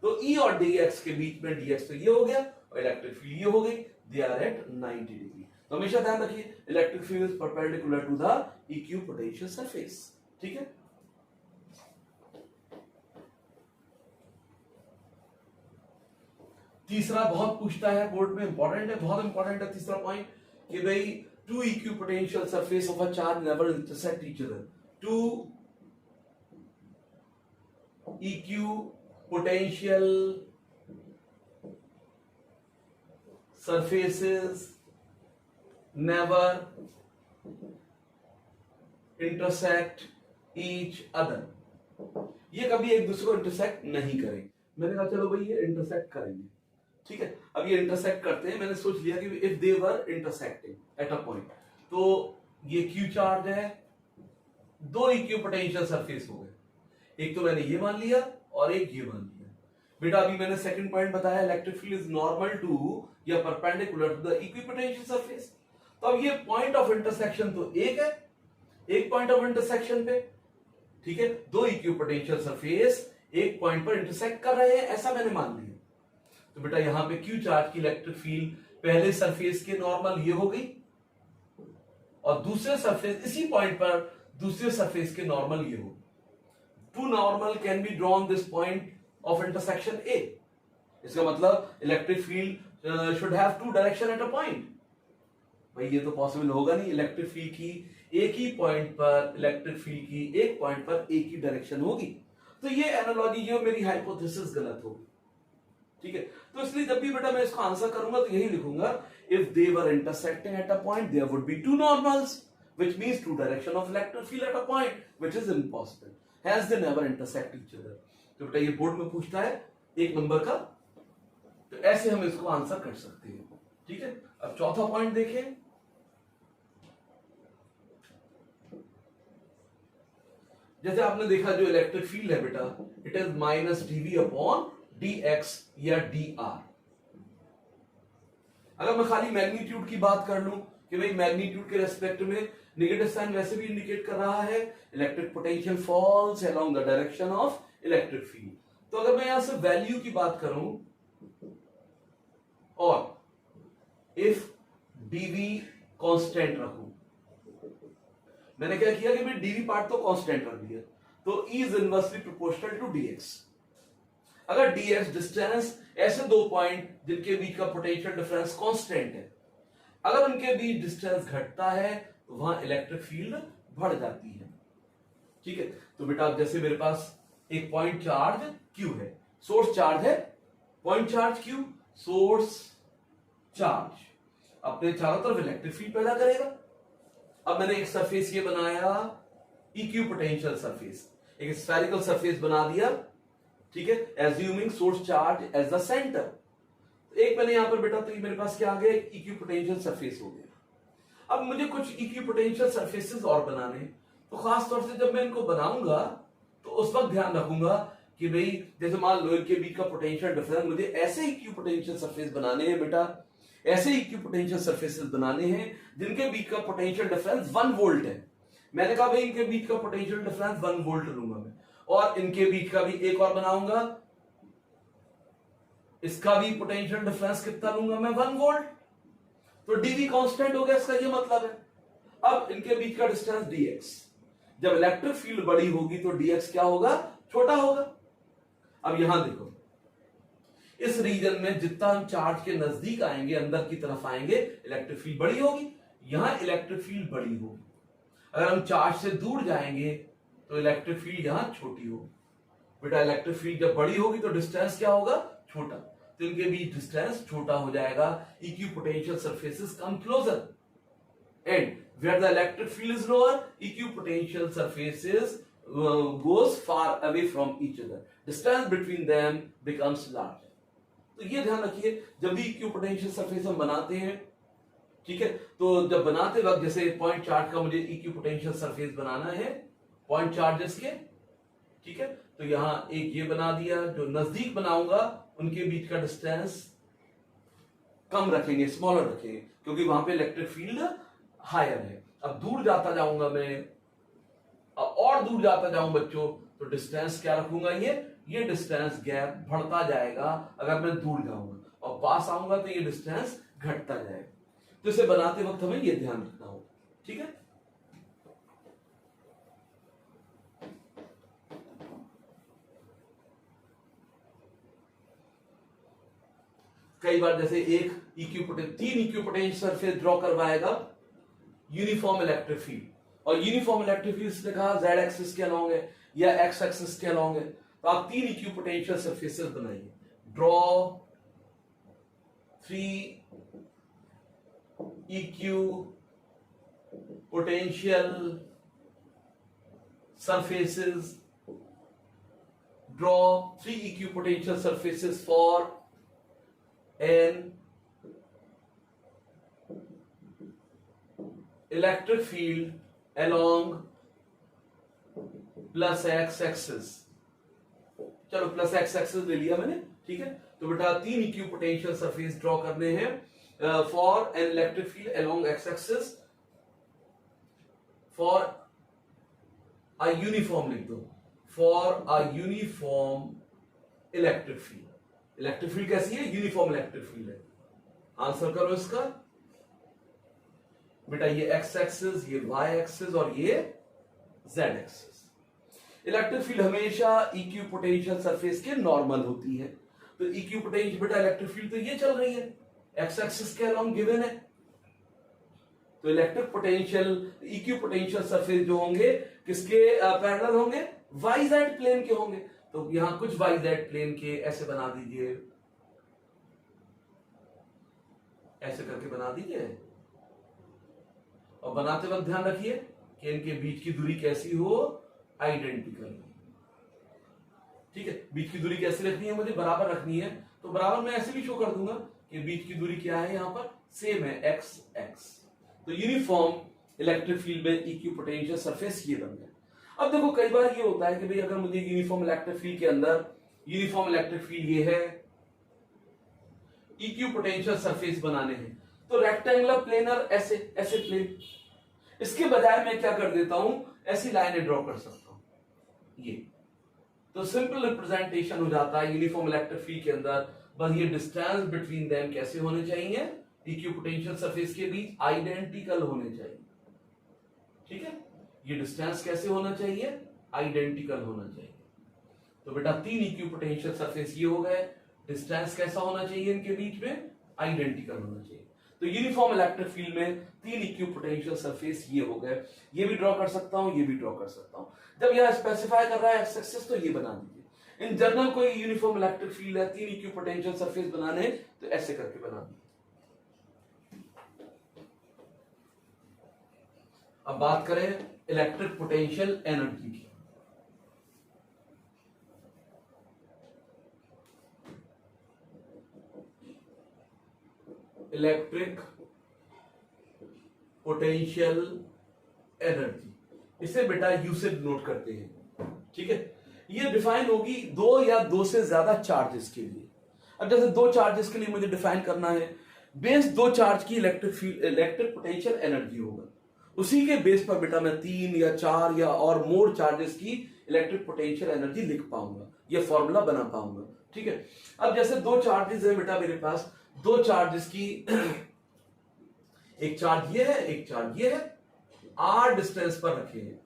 तो E और dx के बीच में dx तो ये हो गया और इलेक्ट्रिक फील्ड ये हो गई, दे आर एट 90 डिग्री। तो हमेशा ध्यान रखिए electric field is perpendicular to the equipotential surface. ठीक है, तीसरा बहुत पूछता है बोर्ड में, इंपॉर्टेंट है, बहुत इंपॉर्टेंट है तीसरा पॉइंट कि भाई two equipotential surface of a charge never intersect each other. Two equipotential surfaces never intersect each other। ये कभी एक दूसरे को इंटरसेक्ट नहीं करेंगे। मैंने कहा चलो भाई ये इंटरसेक्ट करेंगे। ठीक है, अब ये इंटरसेक्ट करते हैं, मैंने सोच लिया कि if they were intersecting at a point, तो ये क्यू चार्ज है, दो इक्विपोटेंशियल सरफेस हो गए, एक तो मैंने ये मान लिया और एक ये मान लिया। बेटा अभी मैंने सेकंड पॉइंट बताया electric field is normal to या perpendicular to the equipotential surface. तो अब ये पॉइंट ऑफ इंटरसेक्शन तो एक है, एक पॉइंट ऑफ इंटरसेक्शन पे। ठीक है, दो इक्विपोटेंशियल सरफेस एक पॉइंट पर इंटरसेक्ट कर रहे हैं, ऐसा मैंने मान लिया। तो बेटा यहां पे क्यू चार्ज की इलेक्ट्रिक फील्ड पहले सरफेस के नॉर्मल ये हो गई और दूसरे सरफेस इसी पॉइंट पर दूसरे सरफेस के नॉर्मल ये हो। Two normal can be drawn this point of intersection A। इसका मतलब electric field should have two direction at a point। भाई ये तो पॉसिबल होगा नहीं, इलेक्ट्रिक फील्ड की एक ही पॉइंट पर, इलेक्ट्रिक फील्ड की एक पॉइंट पर एक ही डायरेक्शन होगी। तो ये एनालॉजी जो मेरी हाइपोथेसिस गलत होगी। ठीक है, तो इसलिए जब भी बेटा मैं इसको आंसर करूंगा तो यही लिखूंगा, if they were intersecting at a point there would be two normals which means two direction of electric field at a point which is impossible, hence they never intersect each other। तो बेटा ये board में पूछता है एक number का, तो ऐसे हम इसको आंसर कर सकते हैं। ठीक है, अब चौथा पॉइंट देखें, जैसे आपने देखा जो इलेक्ट्रिक फील्ड है बेटा, it is minus dV upon d x या डी आर। अगर मैं खाली मैग्नीट्यूड की बात कर लूं कि भाई मैग्नीट्यूड के रेस्पेक्ट में नेगेटिव साइन वैसे भी इंडिकेट कर रहा है electric potential falls along the direction of electric field. तो अगर मैं यहां से वैल्यू की बात करूं और इफ डीवी कांस्टेंट रखूं, मैंने क्या किया कि मैं डीवी पार्ट तो कांस्टेंट रख दिया, तो E is inversely proportional to dx. अगर डीएक्स डिस्टेंस, ऐसे दो पॉइंट जिनके बीच का पोटेंशियल डिफरेंस कांस्टेंट है, अगर उनके बीच डिस्टेंस घटता है तो वहां इलेक्ट्रिक फील्ड बढ़ जाती है। ठीक है, तो बेटा जैसे मेरे पास एक पॉइंट चार्ज क्यू है, सोर्स चार्ज है, point charge Q, source charge अपने चारों तरफ इलेक्ट्रिक फील्ड पैदा करेगा। अब मैंने एक सरफेस ये बनाया इक्यू पोटेंशियल सरफेस, एक स्फेरिकल सरफेस बना दिया, ठीक है, assuming source charge as the centre. एक मैंने यहां पर बेटा, तो ये मेरे पास क्या आ गया, इक्यू पोटेंशियल सरफेस हो गया। अब मुझे कुछ इक्यू पोटेंशियल सरफेसेस और बनाने, तो खास तौर से जब मैं इनको बनाऊंगा तो उस वक्त ध्यान रखूंगा कि भाई जैसे मान लो इनके बीच का पोटेंशियल डिफरेंस, मुझे ऐसे इक्यू पोटेंशियल सरफेस बनाने हैं बेटा, ऐसे इक्यू पोटेंशियल सरफेसेस बनाने हैं जिनके बीच का पोटेंशियल डिफरेंस 1 वोल्ट है। मैंने कहा भाई इनके बीच का पोटेंशियल डिफरेंस 1 वोल्ट लूंगा मैं, और इनके बीच का भी एक और बनाऊंगा, इसका भी पोटेंशियल डिफरेंस कितना लूंगा मैं, 1 वोल्ट। तो डीवी कांस्टेंट हो गया, इसका ये मतलब है। अब इनके बीच का डिस्टेंस डीएक्स, जब इलेक्ट्रिक फील्ड बड़ी होगी तो डीएक्स क्या होगा, छोटा होगा। अब यहां देखो, इस रीजन में जितना हम चार्ज के नजदीक आएंगे, अंदर की तरफ आएंगे, इलेक्ट्रिक फील्ड बड़ी होगी, यहां इलेक्ट्रिक फील्ड बड़ी होगी। अगर हम चार्ज से दूर जाएंगे तो इलेक्ट्रिक फील्ड यहां छोटी होगी। बेटा इलेक्ट्रिक फील्ड जब बड़ी होगी तो डिस्टेंस क्या होगा, छोटा, तो इनके बीच डिस्टेंस छोटा हो जाएगा। Equipotential surfaces come closer, and where the electric field is lower, equipotential surfaces goes far away from each other, distance between them becomes larger। तो ये ध्यान रखिए जब भी इक्यू पोटेंशियल सरफेस हम बनाते हैं, ठीक है, तो जब बनाते वक्त जैसे पॉइंट चार्ज का मुझे इक्यू पोटेंशियल सरफेस बनाना है, पॉइंट चार्जेस के, ठीक है, तो यहां एक ये बना दिया, जो नजदीक बनाऊंगा उनके बीच का डिस्टेंस कम रखेंगे, स्मॉलर रखेंगे, क्योंकि वहां पे इलेक्ट्रिक फील्ड हायर है। अब दूर जाता जाऊंगा मैं, और दूर जाता जाऊं बच्चों, तो डिस्टेंस क्या रखूंगा, ये डिस्टेंस गैप बढ़ता जाएगा अगर मैं दूर जाऊंगा, और पास आऊंगा तो ये डिस्टेंस घटता जाएगा। तो इसे बनाते वक्त हमें ये ध्यान रखना होगा, ठीक है। कई बार जैसे तीन इक्यू पोटेंशियल सरफेस ड्रॉ करवाएगा यूनिफॉर्म इलेक्ट्रिक फील्ड, और यूनिफॉर्म इलेक्ट्रिक फील्ड ने कहा जेड एक्सिस के अलॉन्ग है या एक्स एक्सिस के अलॉन्ग है, तो आप 3 इक्यू पोटेंशियल सरफेसेस बनाइए। Draw 3 equipotential surfaces, draw 3 equipotential surfaces for an electric field along plus X axis. चलो प्लस एक्स एक्सिस ले लिया मैंने, ठीक है। तो बेटा 3 इक्यू पोटेंशियल सरफेस ड्रॉ करने हैं for an electric field along x axis for a uniform, लिख दो, for a uniform electric field. Electric field कैसी है, यूनिफॉर्म इलेक्ट्रिक फील्ड है। आंसर करो इसका बेटा, ये एक्स एक्सिस, ये वाई एक्सिस और ये जेड एक्सिस। इलेक्ट्रिक फील्ड हमेशा इक्यू पोटेंशियल सरफेस के नॉर्मल होती है, तो इक्यू पोटेंशियल बेटा इलेक्ट्रिक फील्ड तो ये चल रही है, एक्स एक्सिस के अलोंग गिवन है, तो इलेक्ट्रिक पोटेंशियल इक्यू पोटेंशियल सरफेस जो होंगे किसके पैरेलल होंगे, वाई जेड प्लेन के होंगे। तो यहां कुछ वाई जेड प्लेन के ऐसे बना दीजिए, ऐसे करके बना दीजिए, और बनाते वक्त ध्यान रखिए कि इनके बीच की दूरी कैसी हो, आइडेंटिकल, ठीक है। बीच की दूरी कैसे रखनी है, मुझे बराबर रखनी है, तो बराबर मैं ऐसे भी शो कर दूंगा कि बीच की दूरी क्या है, यहां पर सेम है, एक्स एक्स। तो यूनिफॉर्म इलेक्ट्रिक फील्ड में इक्यू पोटेंशियल सरफेस ये बन गया। अब देखो कई बार ये होता है कि भाई अगर मुझे यूनिफॉर्म इलेक्ट्रिक फील्ड के अंदर यूनिफॉर्म इलेक्ट्रिक फील्ड ये है, इक्यू पोटेंशियल सरफेस बनाने हैं, तो रेक्टेंगुलर प्लेनर ऐसे ऐसे प्लेन, इसके बजाय मैं क्या कर देता हूं, ऐसी लाइनें ड्रॉ कर सकता हूं ये, तो सिंपल रिप्रेजेंटेशन हो जाता है यूनिफॉर्म इलेक्ट्रिक फील्ड के अंदर। बस ये डिस्टेंस बिटवीन देम कैसे होने चाहिए, इक्यू पोटेंशियल सरफेस के बीच आइडेंटिकल होने चाहिए, ठीक है। ये डिस्टेंस कैसे होना चाहिए, आइडेंटिकल होना चाहिए। तो बेटा 3 इक्यू पोटेंशियल सरफेस ये हो गए, डिस्टेंस कैसा होना चाहिए इनके बीच में, आइडेंटिकल होना चाहिए। तो यूनिफॉर्म इलेक्ट्रिक फील्ड में 3 इक्यू पोटेंशियल सरफेस ये हो गए, ये भी ड्रॉ कर सकता हूं, ये भी ड्रॉ कर सकता हूं। जब यह स्पेसिफाई कर रहा है एक्स-एक्सिस तो ये बना दीजिए। इन जनरल कोई यूनिफॉर्म इलेक्ट्रिक फील्ड है, 3 इक्यू पोटेंशियल सरफेस बनाने, तो ऐसे करके बना दीजिए। अब बात करें इलेक्ट्रिक पोटेंशियल एनर्जी की। इलेक्ट्रिक पोटेंशियल एनर्जी, इसे बेटा यू से नोट करते हैं, ठीक है। ये डिफाइन होगी 2 या 2 से ज्यादा चार्जेस के लिए। अब जैसे 2 चार्जेस के लिए मुझे डिफाइन करना है, बेस 2 चार्ज की इलेक्ट्रिक पोटेंशियल एनर्जी होगा, उसी के बेस पर बेटा मैं 3 या 4 या और मोर चार्जेस की इलेक्ट्रिक पोटेंशियल एनर्जी लिख पाऊंगा, ये फॉर्मूला बना पाऊंगा, ठीक है। अब जैसे 2 चार्जेस है बेटा मेरे पास, 2 चार्जेस की एक चार्ज ये है, एक चार्ज ये है, r डिस्टेंस पर रखे हैं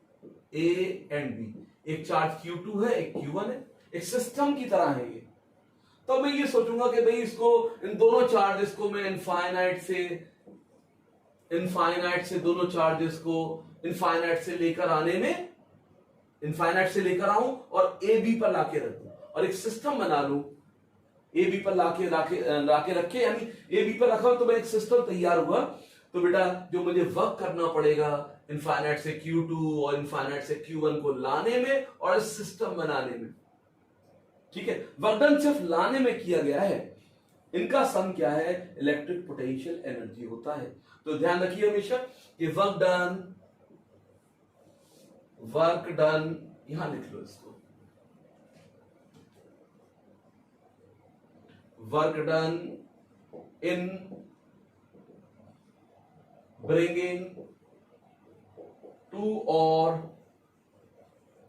A एंड B, एक चार्ज Q2 है, एक Q1 है, एक सिस्टम की तरह है ये। तो मैं ये सोचूंगा कि भाई इसको, इन दोनों चार्जेस को मैं इनफाइनाइट से दोनों चार्जेस को इनफाइनाइट से लेकर आने में, इनफाइनाइट से लेकर आऊं और ए बी पर लाके रख दूं और एक सिस्टम बना लूं, ए बी पर लाके रखे, यानी ए बी पर रखा तो मैं एक सिस्टम तैयार हुआ। तो बेटा जो मुझे वर्क करना पड़ेगा इनफाइनाइट से Q2 और इनफाइनाइट से Q1 को लाने में और इस सिस्टम बनाने में, ठीक है। वर्क डन सिर्फ लाने में किया गया है, इनका सम क्या है, इलेक्ट्रिक पोटेंशियल एनर्जी होता है। तो ध्यान रखिए हमेशा कि वर्क डन यहां लिख लो इसको, work done in bringing 2 or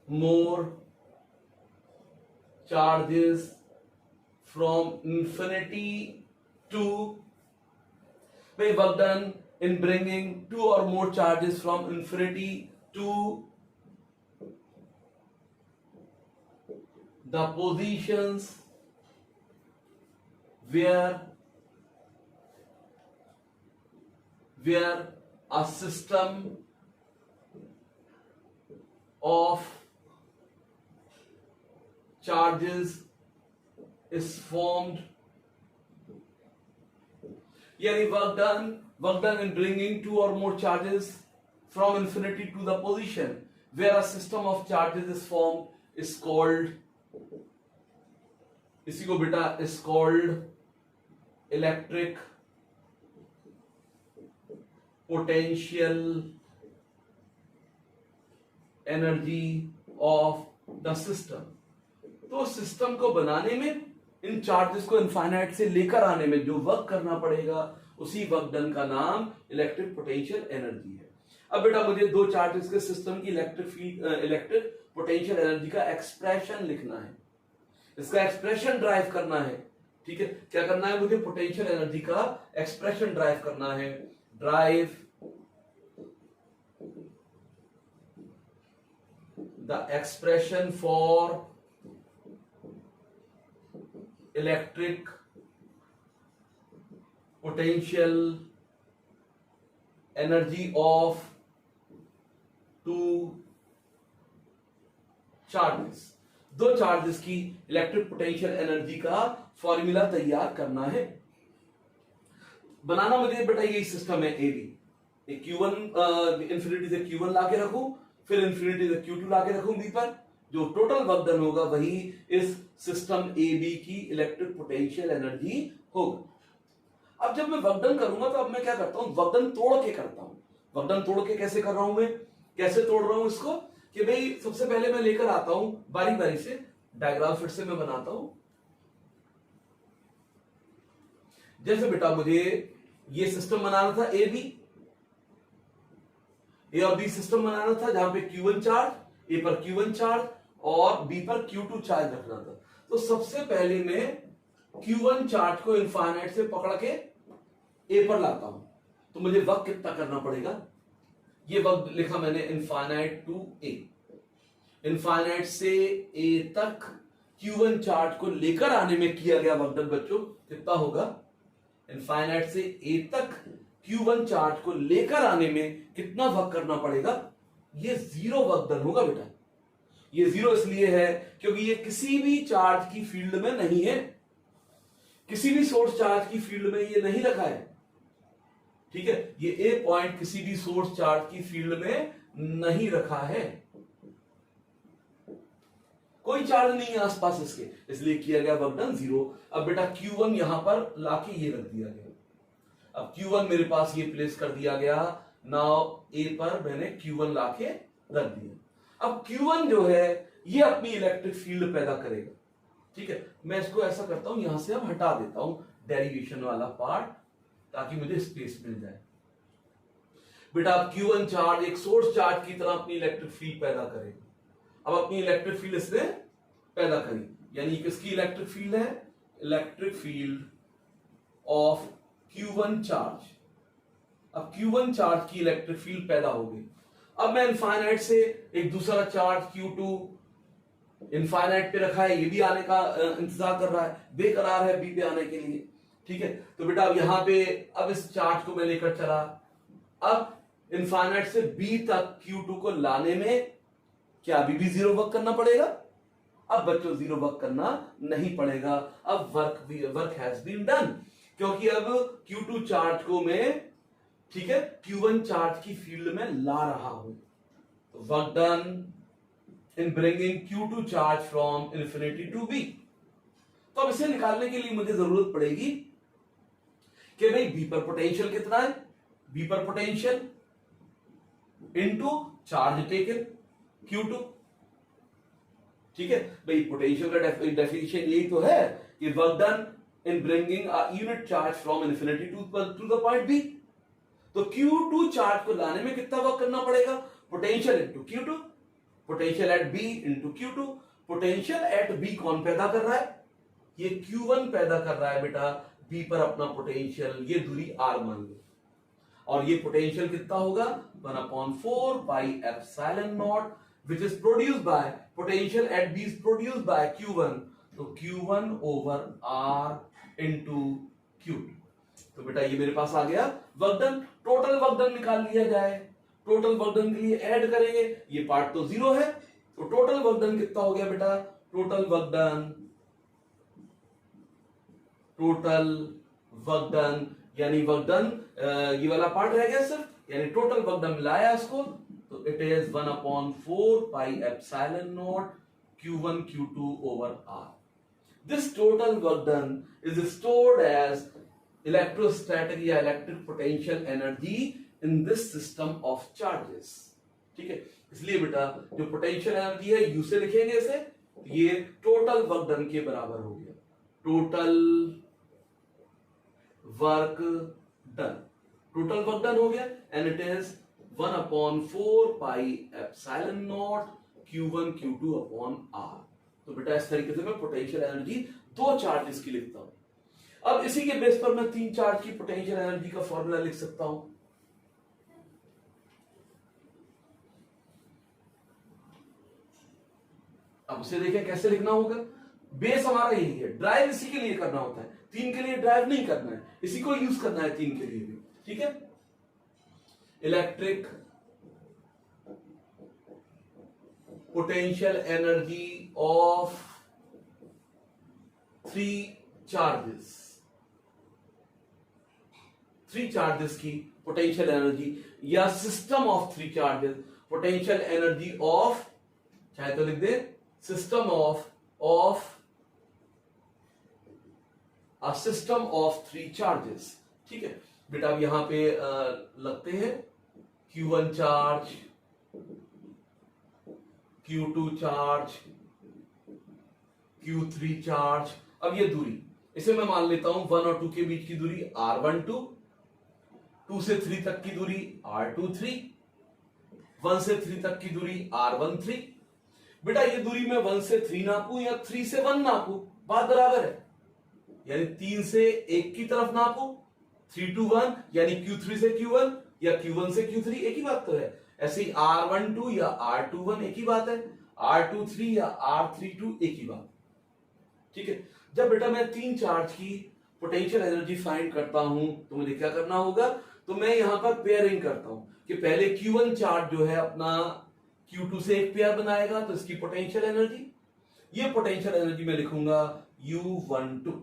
more charges from infinity to, work done in bringing 2 or more charges from infinity to the positions where a system of charges is formed, यानी work done in bringing 2 or more charges from infinity to the position where a system of charges is formed is called, इसी को बेटा is called electric potential energy of the system. तो system को बनाने में, इन charges को infinite से लेकर आने में जो वर्क करना पड़ेगा, उसी वर्क डन का नाम इलेक्ट्रिक पोटेंशियल एनर्जी है। अब बेटा मुझे 2 चार्जेस के सिस्टम की इलेक्ट्रिक पोटेंशियल एनर्जी का एक्सप्रेशन लिखना है, इसका एक्सप्रेशन ड्राइव करना है, ठीक है। क्या करना है मुझे, पोटेंशियल एनर्जी का एक्सप्रेशन ड्राइव करना है। Drive the expression for electric potential energy of 2 charges, 2 charges की इलेक्ट्रिक पोटेंशियल एनर्जी का फॉर्मूला तैयार करना है। बनाना मुझे बेटा यही सिस्टम है ए बी, एक Q1 इंफिनिटी से Q1 लाके रखूं, फिर इंफिनिटी से Q2 लाके रखूं बी पर, जो टोटल वर्क डन होगा वही इस सिस्टम ए बी की इलेक्ट्रिक पोटेंशियल एनर्जी होगा। अब जब मैं वर्क डन करूंगा तो अब मैं क्या करता हूं, वर्क डन तोड़ के करता हूं। वर्क डन तोड़ के कैसे कर रहा हूं मैं, कैसे तोड़ रहा हूं इसको, कि भाई सबसे पहले मैं लेकर आता हूं बारी बारी से, डायग्राम फिर से मैं बनाता हूं। जैसे बेटा मुझे ये सिस्टम बनाना था, ए और बी सिस्टम बनाना था, जहां पे Q1 चार्ज, ए पर Q1 चार्ज और बी पर Q2 चार्ज रखना था। तो सबसे पहले मैं Q1 चार्ज को इनफाइनाइट से पकड़ के ए पर लाता हूं। तो मुझे वक्त कितना करना पड़ेगा, ये वक्त लिखा मैंने इनफाइनाइट टू ए, इनफाइनाइट से ए तक Q1 चार्ज को लेकर आने में किया गया वक्त बच्चों कितना होगा, इनफाइनाइट से ए तक Q1 चार्ज को लेकर आने में कितना वक्त करना पड़ेगा, ये जीरो वक्त डन होगा बेटा। ये जीरो इसलिए है क्योंकि ये किसी भी चार्ज की फील्ड में नहीं है, किसी भी सोर्स चार्ज की फील्ड में ये नहीं रखा है, ठीक है। ये ए पॉइंट किसी भी सोर्स चार्ज की फील्ड में नहीं रखा है, कोई चार्ज नहीं है आसपास इसके, इसलिए किया गया वर्क डन जीरो। अब बेटा Q1 यहां पर लाके ये रख दिया गया, अब Q1 मेरे पास ये प्लेस कर दिया गया, नाउ ए पर मैंने Q1 लाके रख दिया। अब Q1 जो है ये अपनी इलेक्ट्रिक फील्ड पैदा करेगा, ठीक है। मैं इसको ऐसा करता हूं, यहां से अब हटा देता हूं डेरिवेशन वाला पार्ट, ताकि मुझे स्पेस मिल जाए। बेटा Q1 चार्ज एक सोर्स चार्ज की तरह अपनी इलेक्ट्रिक फील्ड पैदा करेगा। अब अपनी इलेक्ट्रिक फील्ड इसने पैदा करी, यानी किसकी इलेक्ट्रिक फील्ड है, electric field of Q1 charge. अब Q1 चार्ज की इलेक्ट्रिक फील्ड पैदा हो गई। अब मैं इनफाइनाइट से एक दूसरा चार्ज Q2 इनफाइनाइट पे रखा है, ये भी आने का इंतजार कर रहा है, बेकरार है बी पे आने के लिए, ठीक है। तो बेटा अब यहां पे अब इस चार्ज को मैं लेकर चला, अब इनफाइनाइट से बी तक Q2 को लाने में क्या अभी भी जीरो वर्क करना पड़ेगा, अब बच्चों जीरो वर्क करना नहीं पड़ेगा, अब वर्क हैज बीन डन, क्योंकि अब Q2 चार्ज को मैं, ठीक है, Q1 चार्ज की फील्ड में ला रहा हूं। तो work done in bringing Q2 charge from infinity to B. तो अब इसे निकालने के लिए मुझे जरूरत पड़ेगी कि भाई बी पर पोटेंशियल कितना है, बी पर potential into charge taken Q2, ठीक है। भाई पोटेंशियल का डेफिनेशन यही तो है कि work done in bringing a unit charge from infinity to the point B. तो Q2 चार्ज को लाने में कितना वर्क करना पड़ेगा, potential into Q2, potential at B into Q2। Potential at B कौन पैदा कर रहा है, ये Q1 पैदा कर रहा है बेटा, बी पर अपना पोटेंशियल, ये दूरी R मान लो, और ये पोटेंशियल कितना होगा 1/4 by epsilon naught, which is produced by potential at B is produced by Q1, तो Q1 over R into Q2। तो बेटा ये मेरे पास आ गया work done. Total work done निकाल लिया जाए, टोटल वर्क डन के लिए ऐड करेंगे, ये पार्ट तो जीरो है, तो टोटल वर्क डन कितना हो गया बेटा, टोटल वर्क डन यानी वर्क डन ये वाला पार्ट रह गया सिर्फ, यानी टोटल वर्क डन मिलाया इसको, तो it is 1/4 pi epsilon naught Q1 Q2 over R। This total work done is stored as electrostatic या electric potential energy in this system of charges, ठीक है। इसलिए बेटा जो पोटेंशियल एनर्जी है यू से लिखेंगे इसे, ये टोटल वर्क डन के बराबर हो गया, टोटल वर्क डन हो गया, and it is 1/4 pi epsilon naught Q1 Q2 upon R। तो बेटा इस तरीके से मैं पोटेंशियल एनर्जी दो चार्जेस की लिखता हूं। अब इसी के बेस पर मैं तीन चार्ज की पोटेंशियल एनर्जी का फॉर्मूला लिख सकता हूं। अब उसे देखें कैसे लिखना होगा। बेस हमारा यही है, ड्राइव इसी के लिए करना होता है, तीन के लिए ड्राइव नहीं करना है, इसी को यूज करना है तीन के लिए भी, ठीक है। Electric potential energy of three charges की पोटेंशियल एनर्जी, या system of three charges potential energy of, चाहे तो लिख दे system of a system of three charges, ठीक है। बेटा अब यहां पे लगते हैं Q1 charge, Q2 charge, Q3 charge. अब ये दूरी, इसे मैं मान लेता हूं 1 और 2 के बीच की दूरी R12, 2 से 3 तक की दूरी R23, 1 से 3 तक की दूरी R13। बेटा ये दूरी मैं 1 से 3 नापूं या 3 से 1 नापूं, बात बराबर है। यानी 3 से 1 की तरफ नापूं, 3 to 1 यानी Q3 से Q1 या Q1 से Q3, एक ही बात तो है। ऐसे ही R12 या R21 एक ही बात है, R23 या R32 एक ही बात। ठीक है, जब बेटा मैं 3 चार्ज की पोटेंशियल एनर्जी फाइंड करता हूं तो मुझे क्या करना होगा, तो मैं यहां पर पेयरिंग करता हूं कि पहले Q1 चार्ज जो है अपना Q2 से एक पेयर बनाएगा, तो इसकी पोटेंशियल एनर्जी, ये पोटेंशियल एनर्जी मैं लिखूंगा U12।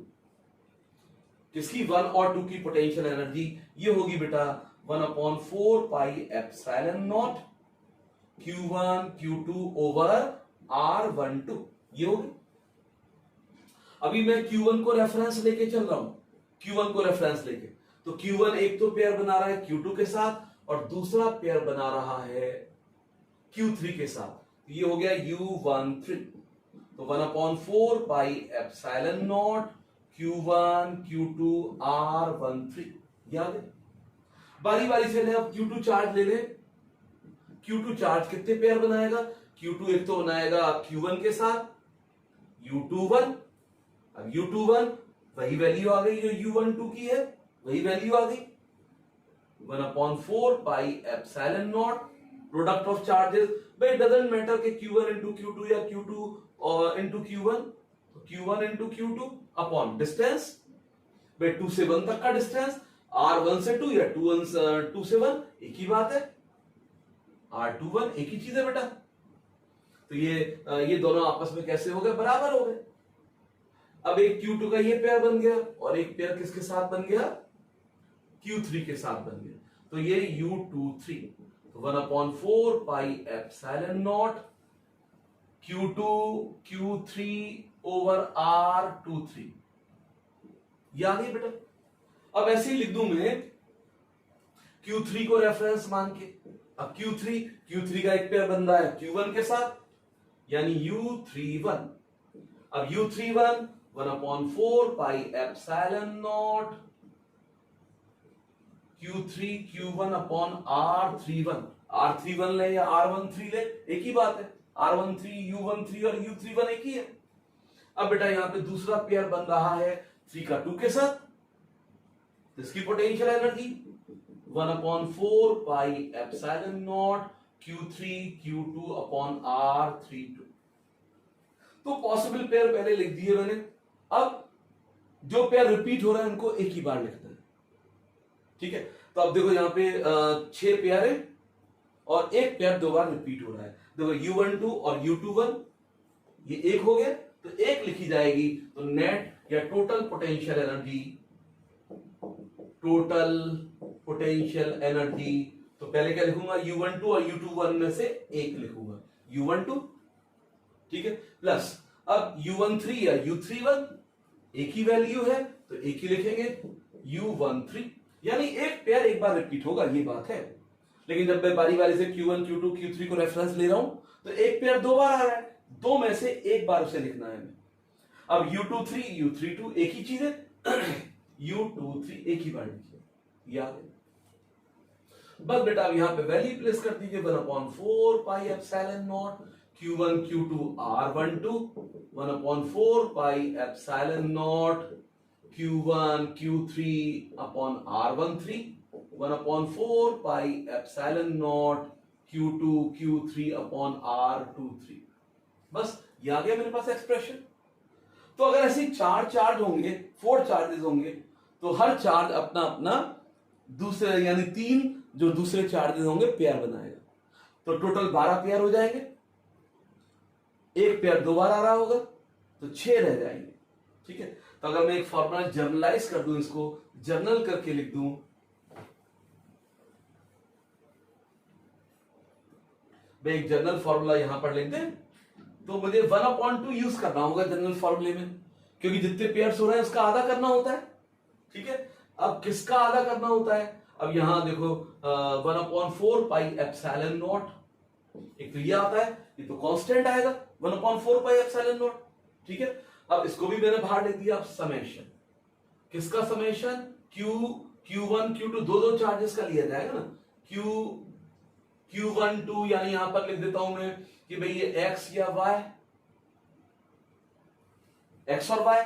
किसकी, 1 और 2 की पोटेंशियल एनर्जी, ये होगी बेटा 1/4 pi epsilon not Q1 Q2 over R12, ये होगी। अभी मैं Q1 को रेफरेंस लेके चल रहा हूं, Q1 को रेफरेंस लेके, तो Q1 एक तो पेयर बना रहा है Q2 के साथ और दूसरा पेयर बना रहा है Q3 के साथ, तो ये हो गया U13। तो 1/4 pi epsilon not Q1 Q2 R13, याद है। बारी बारी से ले, अब Q2 चार्ज ले ले। Q2 चार्ज कितने पेयर बनाएगा, Q2 एक तो बनाएगा Q1 के साथ U21, अब U21 वही वैल्यू आ गई जो U12 की है, वही वैल्यू आ गई 1/4 pi epsilon not product of charges. भाई डजंट मैटर कि Q1 इंटू Q2 या Q2 और इंटू Q1, तो Q1 into Q2 upon distance, भाई 2 से 1 तक का डिस्टेंस, R1 से 2 या 2 से 1 एक ही बात है, R21 एक ही चीज है बेटा। तो ये दोनों आपस में कैसे हो गए, बराबर हो गए। अब एक Q2 का ये पेयर बन गया और एक पेयर किसके साथ बन गया, Q3 के साथ बन गया, तो ये U23। तो 1/4 pi epsilon not Q2 Q3 over R23, ये आ गई बेटा। अब ऐसे ही लिख दूं मैं Q3 को रेफरेंस मान के। अब Q3 का एक पेयर बन रहा है Q1 के साथ, यानी U31। अब U31 1/4 pi epsilon not Q3 Q1 upon R31, R31 ले या R13 ले, एक ही बात है, R13 U13 और U31 एक ही है। अब बेटा यहां पे दूसरा पेयर बन रहा है 3 का 2 के साथ, तो इसकी potential energy 1/4 pi epsilon not Q3 Q2 upon R32। तो पॉसिबल पेयर पहले लिख दिए मैंने। अब जो पेयर रिपीट हो रहा है उनको एक ही बार लिखना है, ठीक है। तो अब देखो यहां पे 6 पेयर है और एक पेयर 2 बार रिपीट हो रहा है। देखो U12 और U21 ये एक हो गया, तो एक लिखी जाएगी, तो नेट या टोटल पोटेंशियल एनर्जी, तो पहले क्या लिखूंगा, U12 और U21 में से एक लिखूंगा, U12, ठीक है, प्लस अब U13 या U31 एक ही वैल्यू है, तो एक ही लिखेंगे U13, यानी एक पेयर एक बार रिपीट होगा, ये बात है। लेकिन जब मैं बारी बारी से Q1 Q2 Q3 को रेफरेंस ले रहा हूं, तो एक पेयर 2 बार आ रहा है, 2 में से एक बार उसे लिखना है हमें। अब U23 U32 एक ही चीज है, U23 एक ही बार लिखिए, याद है। बस बेटा अब यहां पे वैल्यू प्लेस कर दीजिए, 1/4 pi epsilon not Q1 Q2 R12, 1/4 pi epsilon not Q1 Q3 upon R13, 1/4 pi epsilon not Q2 Q3 upon R23। बस ये आ गया मेरे पास एक्सप्रेशन। तो अगर ऐसे 4 चार्ज होंगे, 4 चार्जेस होंगे, तो हर चार्ज अपना अपना दूसरे यानी 3 जो दूसरे चार्जेस होंगे पेयर बनाएगा, तो टोटल 12 पेयर हो जाएंगे। एक पेयर 2 बार आ रहा होगा, तो 6 रह जाएंगे, ठीक है। तो अगर मैं एक फॉर्मूला जर्नलाइज कर दूं, इसको जर्नल करके लिख दूं, मैं एक जनरल फॉर्मूला यहां पर लिख दें, तो मुझे 1/2 यूज करना होगा जनरल फॉर्मूले में, क्योंकि जितने पेयर्स हो रहे हैं उसका आधा करना होता है, ठीक है। अब किसका आधा करना होता है, अब यहां देखो 1/4 पाई एप्सिलॉन नॉट एक तो ये आता है, ये तो कांस्टेंट आएगा 1/4 पाई एप्सिलॉन नॉट। ठीक है, अब इसको भी मैंने बाहर ले दिया। अब समेशन, किसका समेशन? Q1 Q2 दो चार्जेस का लिया जाएगा ना। Q1 2 यानी यहां पर लिख देता हूं मैं कि भाई ये x या y, x और y,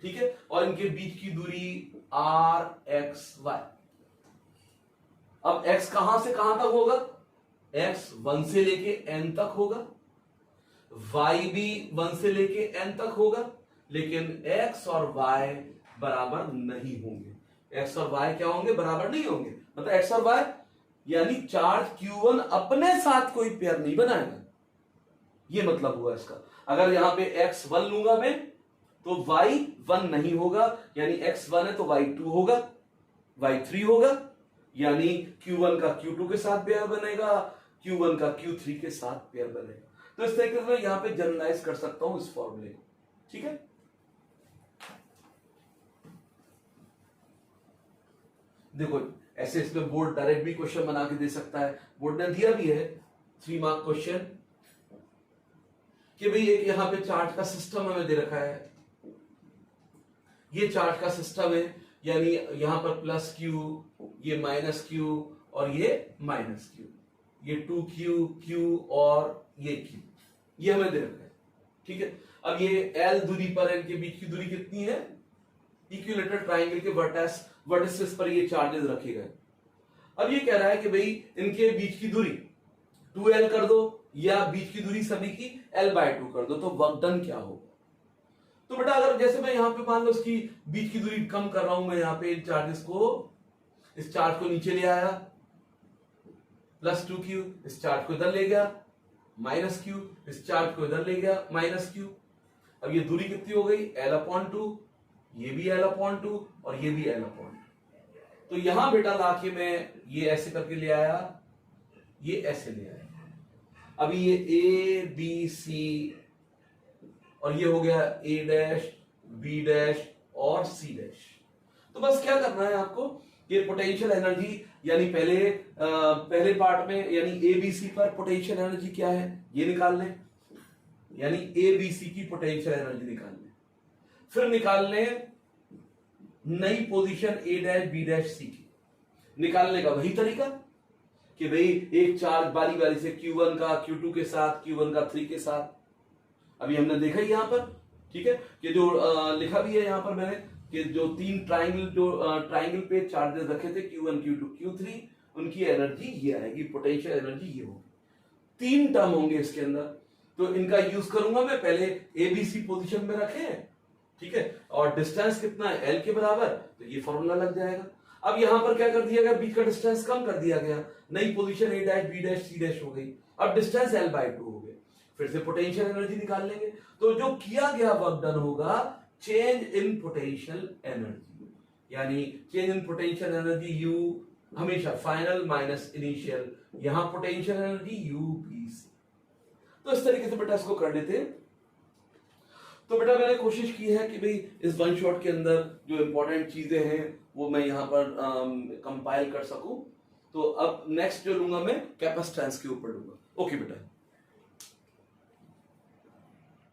ठीक है, और इनके बीच की दूरी RXY। अब x कहां से कहां तक होगा? x 1 से लेके n तक होगा, y भी 1 से लेके n तक होगा, लेकिन x और y बराबर नहीं होंगे। x और y क्या होंगे? बराबर नहीं होंगे। मतलब x और y यानी चार्ज Q1 अपने साथ कोई पेयर नहीं बनाएगा, ये मतलब हुआ इसका। अगर यहां पे x 1 लूंगा मैं तो y 1 नहीं होगा, यानी x 1 है तो y 2 होगा, y 3 होगा, यानी Q1 का Q2 के साथ पेयर बनेगा, Q1 का Q3 के साथ पेयर बनेगा। तो इस तरीके से यहां पे जनरलाइज कर सकता हूं इस फॉर्मूले को। ठीक है, देखो ऐसे इसमें बोर्ड डायरेक्ट भी क्वेश्चन बना के दे सकता है, बोर्ड ने दिया भी है 3 मार्क क्वेश्चन कि भाई एक यहां पे चार्ज का सिस्टम हमें दे रखा है, ये चार्ज का सिस्टम है, यानी यहां पर प्लस Q, ये माइनस Q और ये माइनस Q, ये 2Q Q और ये Q, ये हमें दे रखा है। ठीक है, अब ये L दूरी पर इनके बीच की दूरी कितनी है? इक्विलेटरल ट्रायंगल के वर्टिसेस पर ये चार्जेस रखे गए। अब ये कह रहा है कि भाई इनके बीच की दूरी 2L कर दो या बीच की दूरी सभी की L/2 कर दो, तो वर्क डन क्या होगा? तो बेटा अगर जैसे मैं यहां पे मान लो इसकी बीच की दूरी कम कर रहा हूं, मैं यहां पे इन चार्जेस को, इस चार्ज को नीचे ले आया, प्लस 2Q, इस चार्ज को इधर ले गया, माइनस Q, इस चार्ज को इधर ले गया, माइनस Q। अब ये दूरी कितनी हो गई? L/2, ये भी L/2 और ये भी L/2। तो यहां बेटा लाके मैं ये ऐसे करके ले आया, ये ऐसे ले आया। अभी ये A B C और ये हो गया A डैश B डैश और C डैश। तो बस क्या करना है आपको, ये पोटेंशियल एनर्जी यानी पहले पार्ट में यानी ABC पर पोटेंशियल एनर्जी क्या है ये निकाल लें, यानी ABC की पोटेंशियल एनर्जी निकाल लें। फिर निकाल लें नई position A dash B dash C की। निकालने का वही तरीका कि भाई एक चार्ज बारी बारी से Q1 का Q2 के साथ, Q1 का 3 के साथ, अभी हमने देखा ही यहां पर। ठीक है, कि जो लिखा भी है यहां पर मैंने कि जो 3 ट्राइंगल पे चार्जेस रखे थे Q1 Q2 Q3, उनकी एनर्जी ये आएगी, पोटेंशियल एनर्जी ये होगी। 3 टर्म होंगे इसके अंदर, तो इनका यूज करूंगा मैं। पहले ABC पोजीशन में रखे, ठीक है, और डिस्टेंस कितना है L के बराबर, तो ये फॉर्मूला लग जाएगा। अब यहां पर क्या कर दिया गया, बीच का डिस्टेंस कम कर दिया गया, नई position A dash B dash C dash हो गई, अब डिस्टेंस L/2 हो गया। फिर से पोटेंशियल एनर्जी निकाल लेंगे, तो जो किया गया वर्क डन होगा चेंज इन पोटेंशियल एनर्जी, यानी change in potential energy U हमेशा फाइनल माइनस इनिशियल, यहां पोटेंशियल एनर्जी UBC। तो इस तरीके से बेटा इसको कर लेते हैं। तो बेटा मैंने कोशिश की है कि भाई इस वन शॉट के अंदर जो इंपॉर्टेंट चीजें हैं वो मैं यहां पर कंपाइल कर सकूं। तो अब नेक्स्ट जो लूंगा मैं कैपेसिटेंस के ऊपर लूंगा। ओके बेटा।